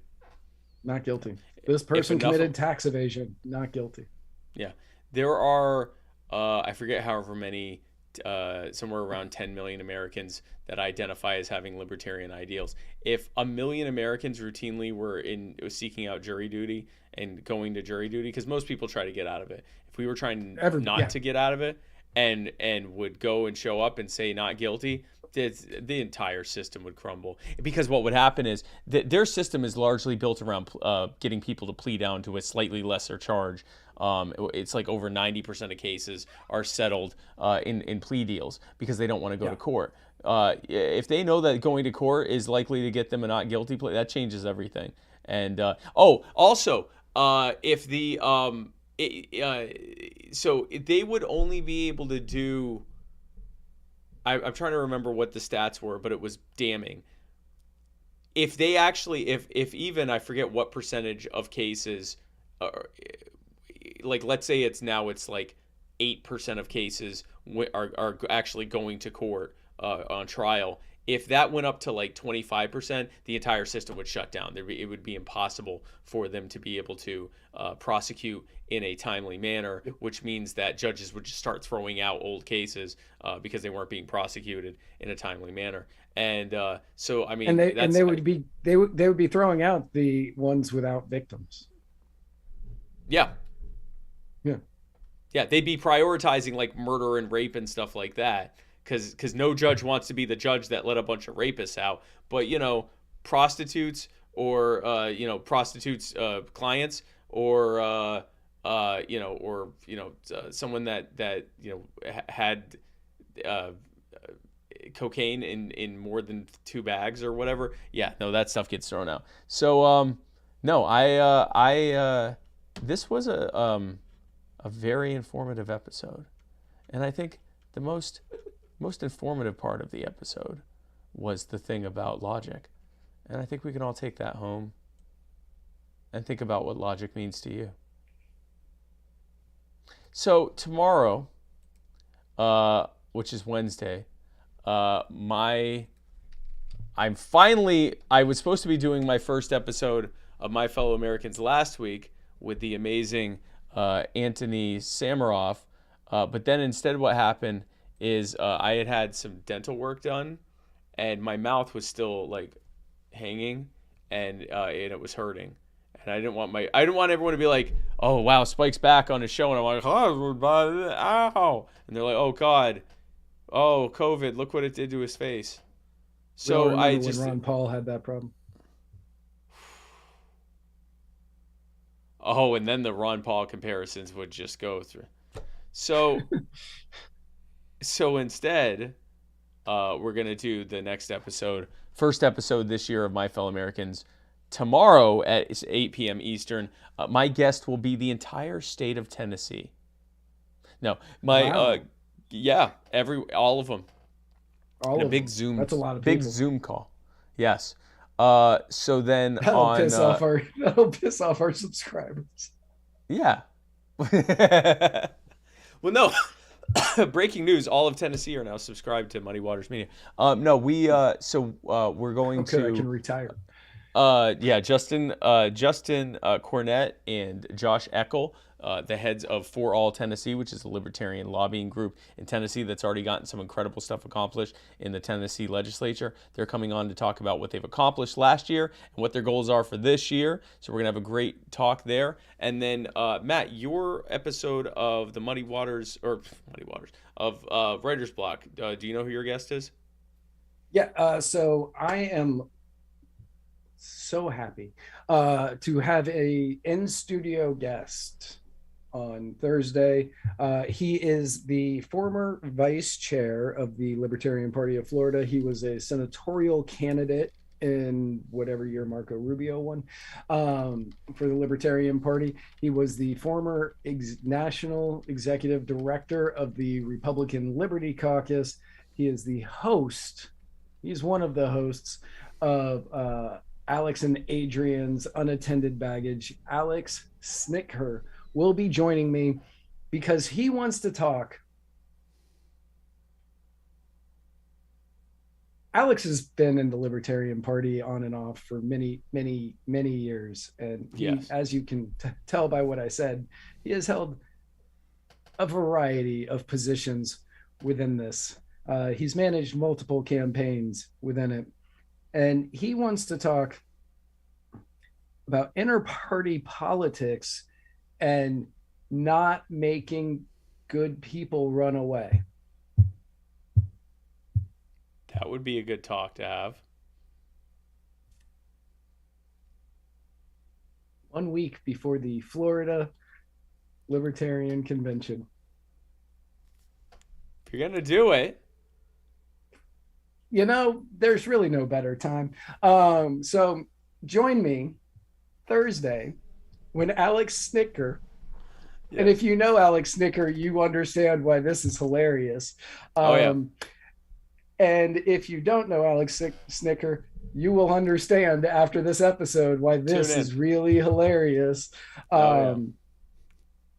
Not guilty. This person committed tax evasion. Not guilty. Yeah. There are, I forget however many, somewhere around 10 million Americans that identify as having libertarian ideals. If 1 million Americans routinely were seeking out jury duty and going to jury duty, because most people try to get out of it. If we were trying to get out of it and would go and show up and say not guilty, the entire system would crumble. Because what would happen is that their system is largely built around getting people to plea down to a slightly lesser charge. It's like over 90% of cases are settled in plea deals because they don't want to go to court. If they know that going to court is likely to get them a not guilty plea, that changes everything. And also, if the so they would only be able to do. I'm trying to remember what the stats were, but it was damning. If they actually, if even, I forget what percentage of cases, like let's say it's like 8% of cases are actually going to court on trial. If that went up to like 25%, the entire system would shut down. It would be impossible for them to be able to prosecute in a timely manner, which means that judges would just start throwing out old cases because they weren't being prosecuted in a timely manner. And so, I mean, they would be throwing out the ones without victims. Yeah. Yeah. Yeah, they'd be prioritizing like murder and rape and stuff like that, because no judge wants to be the judge that let a bunch of rapists out. But prostitutes or prostitutes clients or someone that had cocaine in more than 2 bags or whatever. Yeah, no, that stuff gets thrown out. So no, this was a very informative episode, and I think the most informative part of the episode was the thing about logic, and I think we can all take that home and think about what logic means to you. So tomorrow, which is Wednesday, I was supposed to be doing my first episode of My Fellow Americans last week with the amazing Anthony Samaroff, but then instead what happened is I had some dental work done, and my mouth was still like hanging, and it was hurting, and I didn't want everyone to be like, oh wow, Spike's back on his show, and I'm like, ow, and they're like, oh god, oh COVID, look what it did to his face. So when Ron Paul had that problem. Oh, and then the Ron Paul comparisons would just go through. So instead, we're going to do the next episode, first episode this year of My Fellow Americans, tomorrow at 8 p.m. Eastern. My guest will be the entire state of Tennessee. No, wow. All of them. All of big them. Zoom. That's a lot of big people. Zoom call. Yes. So then that'll piss off our subscribers. Yeah. Well, no. Breaking news: all of Tennessee are now subscribed to Muddy Waters Media. No, we're going to. I can retire. Justin Cornett and Josh Eckel, the heads of For All Tennessee, which is a libertarian lobbying group in Tennessee that's already gotten some incredible stuff accomplished in the Tennessee legislature. They're coming on to talk about what they've accomplished last year and what their goals are for this year. So we're going to have a great talk there. And then, Matt, your episode of the of Writer's Block, do you know who your guest is? Yeah, so I am so happy to have a in-studio guest on Thursday. He is the former vice chair of the Libertarian Party of Florida. He was a senatorial candidate in whatever year Marco Rubio won for the Libertarian Party. He was the former national executive director of the Republican Liberty Caucus. He is the host. He's one of the hosts of Alex and Adrian's Unattended Baggage. Alex Snicker will be joining me because he wants to talk. Alex has been in the Libertarian Party on and off for many, many, many years. And he, yes, as you can tell by what I said, he has held a variety of positions within this. He's managed multiple campaigns within it. And he wants to talk about inter-party politics and not making good people run away. That would be a good talk to have. 1 week before the Florida Libertarian Convention. If you're going to do it. There's really no better time. So join me Thursday when Alex Snicker, yes, and if you know Alex Snicker, you understand why this is hilarious. And if you don't know Alex Snicker, you will understand after this episode why this is really hilarious. But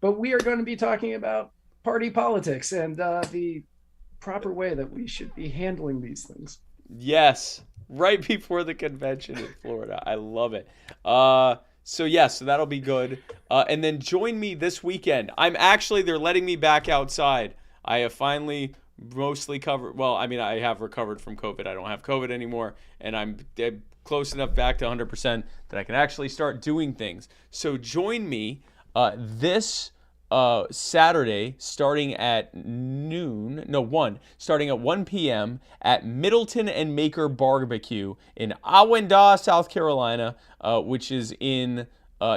we are going to be talking about party politics and the proper way that we should be handling these things. Yes, right before the convention in Florida. I love it. So that'll be good. And then join me this weekend. They're letting me back outside. I have finally mostly covered. Well, I mean, I have recovered from COVID. I don't have COVID anymore, and I'm close enough back to 100% that I can actually start doing things. So join me this Saturday starting at 1 p.m. at Middleton and Maker Barbecue in Awendaw, South Carolina, which is in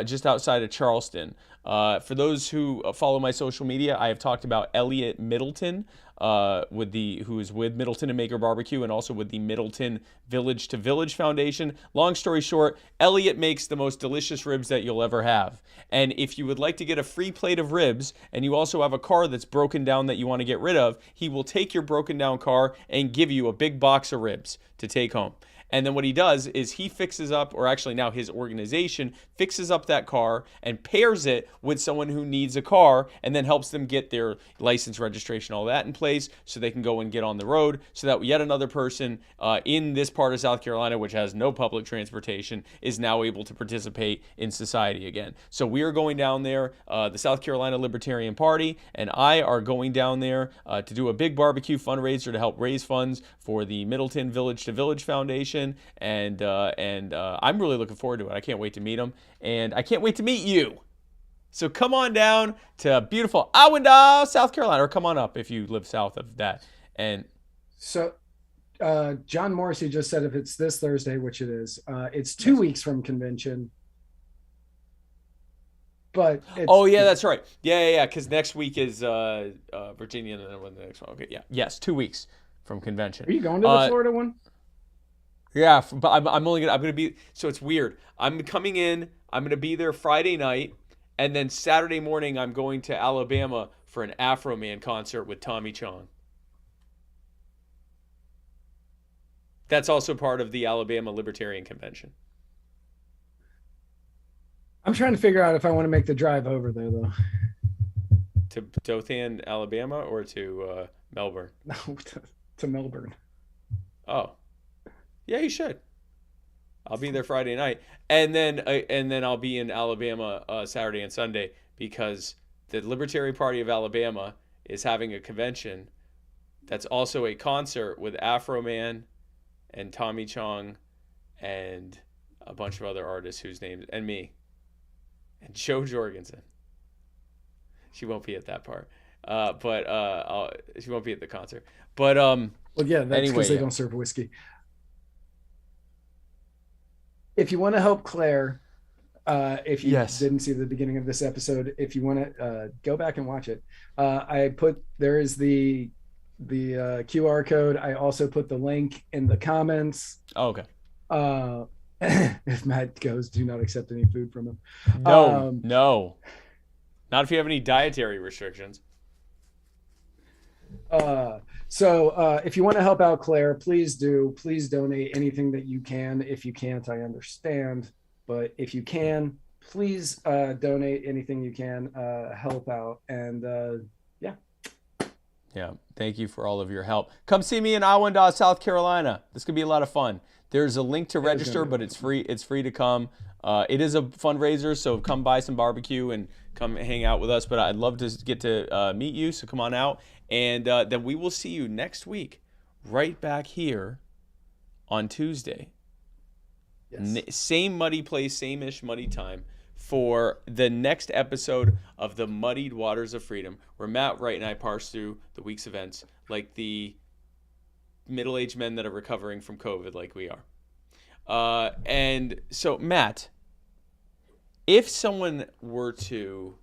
just outside of Charleston. For those who follow my social media, I have talked about Elliot Middleton, who is with Middleton and Maker Barbecue and also with the Middleton Village to Village Foundation. Long story short, Elliot makes the most delicious ribs that you'll ever have. And if you would like to get a free plate of ribs and you also have a car that's broken down that you want to get rid of, he will take your broken down car and give you a big box of ribs to take home. And then what he does is he fixes up, or actually now his organization fixes up that car and pairs it with someone who needs a car and then helps them get their license, registration, all that in place so they can go and get on the road, so that yet another person in this part of South Carolina, which has no public transportation, is now able to participate in society again. So we are going down there, the South Carolina Libertarian Party and I are going down there to do a big barbecue fundraiser to help raise funds for the Middleton Village to Village Foundation. And I'm really looking forward to it. I can't wait to meet him, and I can't wait to meet you. So come on down to beautiful Awendaw, South Carolina, or come on up if you live south of that. And so, John Morrissey just said if it's this Thursday, which it is, it's 2 weeks from convention. But that's right. Yeah. Because next week is Virginia, and then the next one. Okay, yeah, yes, 2 weeks from convention. Are you going to the Florida one? Yeah, but I'm gonna be. So it's weird. I'm coming in. I'm gonna be there Friday night, and then Saturday morning I'm going to Alabama for an Afro Man concert with Tommy Chong. That's also part of the Alabama Libertarian Convention. I'm trying to figure out if I want to make the drive over there, though. To Dothan, Alabama, or to Melbourne? No, to Melbourne. Oh. Yeah, you should. I'll be there Friday night, and then I'll be in Alabama Saturday and Sunday because the Libertarian Party of Alabama is having a convention that's also a concert with Afro Man and Tommy Chong and a bunch of other artists whose names, and me and Joe Jorgensen. She won't be at that part, but she won't be at the concert. But well, yeah, that's because anyway, they don't serve whiskey. If you want to help Claire, if you didn't see the beginning of this episode, if you want to go back and watch it, there is the QR code. I also put the link in the comments. Oh, okay. If Matt goes, do not accept any food from him. No. Not if you have any dietary restrictions. So if you want to help out Claire, please do. Please donate anything that you can. If you can't, I understand. But if you can, please donate anything you can. Help out. And Yeah. Thank you for all of your help. Come see me in Awendaw, South Carolina. This could be a lot of fun. There's a link to register, but it's free. It's free to come. It is a fundraiser, so come buy some barbecue and come hang out with us. But I'd love to get to meet you, so come on out. And then we will see you next week right back here on Tuesday. Yes. Same muddy place, same-ish muddy time for the next episode of the Muddied Waters of Freedom, where Matt Wright and I parse through the week's events like the middle-aged men that are recovering from COVID like we are. And so, Matt, if someone were to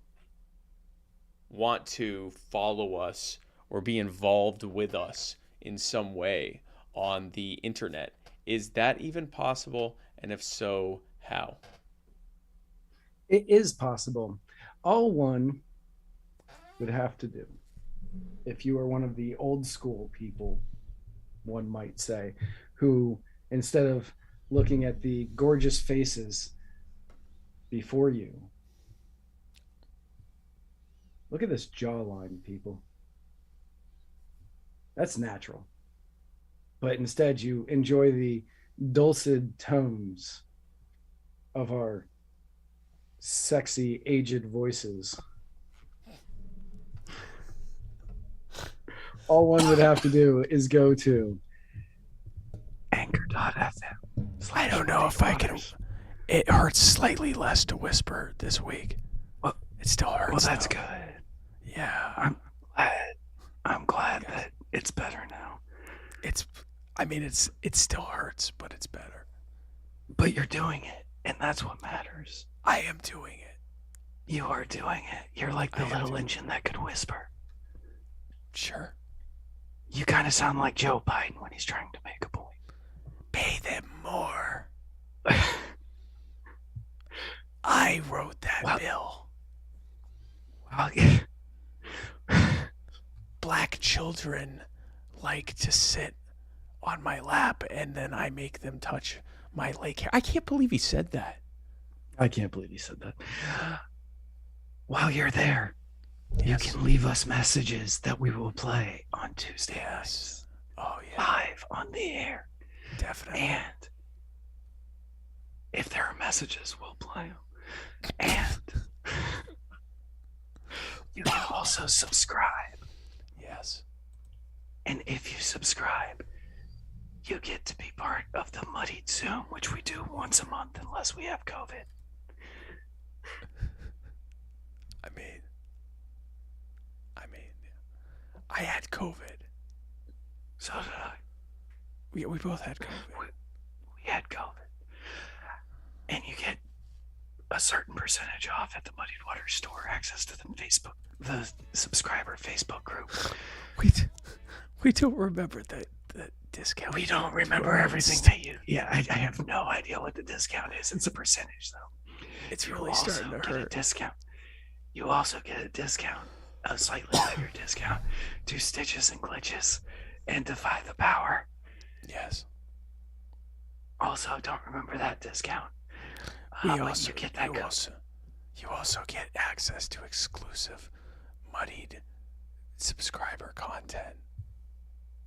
want to follow us or be involved with us in some way on the internet, is that even possible? And if so, how? It is possible. All one would have to do, if you are one of the old school people, one might say, who instead of looking at the gorgeous faces before you, look at this jawline, people. That's natural. But instead, you enjoy the dulcet tones of our sexy, aged voices. All one would have to do is go to anchor.fm. I don't know if I can. It hurts slightly less to whisper this week. Well, it still hurts. Well, that's though. good. Yeah. I'm glad that it's better now. It still hurts, but it's better. But you're doing it, and that's what matters. I am doing it. You are doing it. You're like the little engine that could whisper. Sure. You kind of sound like Joe Biden when he's trying to make a point. Pay them more. I wrote that bill. Well, yeah. Black children like to sit on my lap, and then I make them touch my leg hair. I can't believe he said that. I can't believe he said that. While you're there, you can leave us messages that we will play on Tuesday nights. Oh, yeah. Live on the air. Definitely. And if there are messages, we'll play them. And you can also subscribe. Yes. And if you subscribe, you get to be part of the Muddied Zoom, which we do once a month unless we have COVID. I had COVID. So did I. We both had COVID. We had COVID. And you get a certain percentage off at the Muddied Waters store, access to the subscriber Facebook group. We don't remember the discount. We don't remember everything that you... Yeah, I have no idea what the discount is. It's a percentage, though. It's really starting to hurt. You also get a discount, a slightly bigger discount, to Stitches and Glitches and Defy the Power. Yes. Also, don't remember that discount. You also get access to exclusive Muddied subscriber content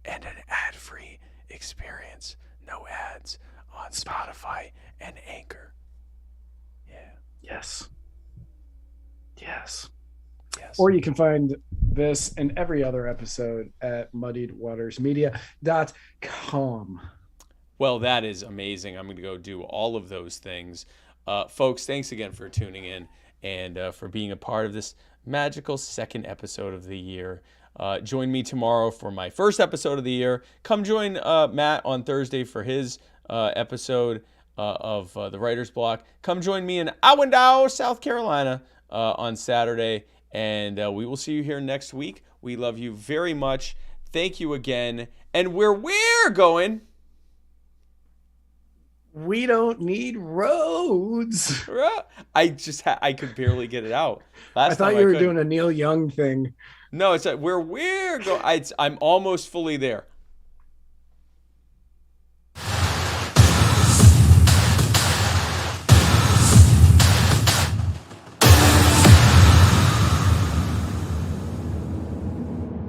and an ad-free experience. No ads on Spotify and Anchor. Yeah. Yes. Or you can find this and every other episode at muddiedwatersmedia.com. Well, that is amazing. I'm going to go do all of those things. Folks, thanks again for tuning in and for being a part of this magical second episode of the year. Join me tomorrow for my first episode of the year. Come join Matt on Thursday for his episode of the Writer's Block. Come join me in Awendale, South Carolina on Saturday. And we will see you here next week. We love you very much. Thank you again. And where we're going... We don't need roads. I could barely get it out. I thought you were doing a Neil Young thing. No, it's like where we're going. I'm almost fully there.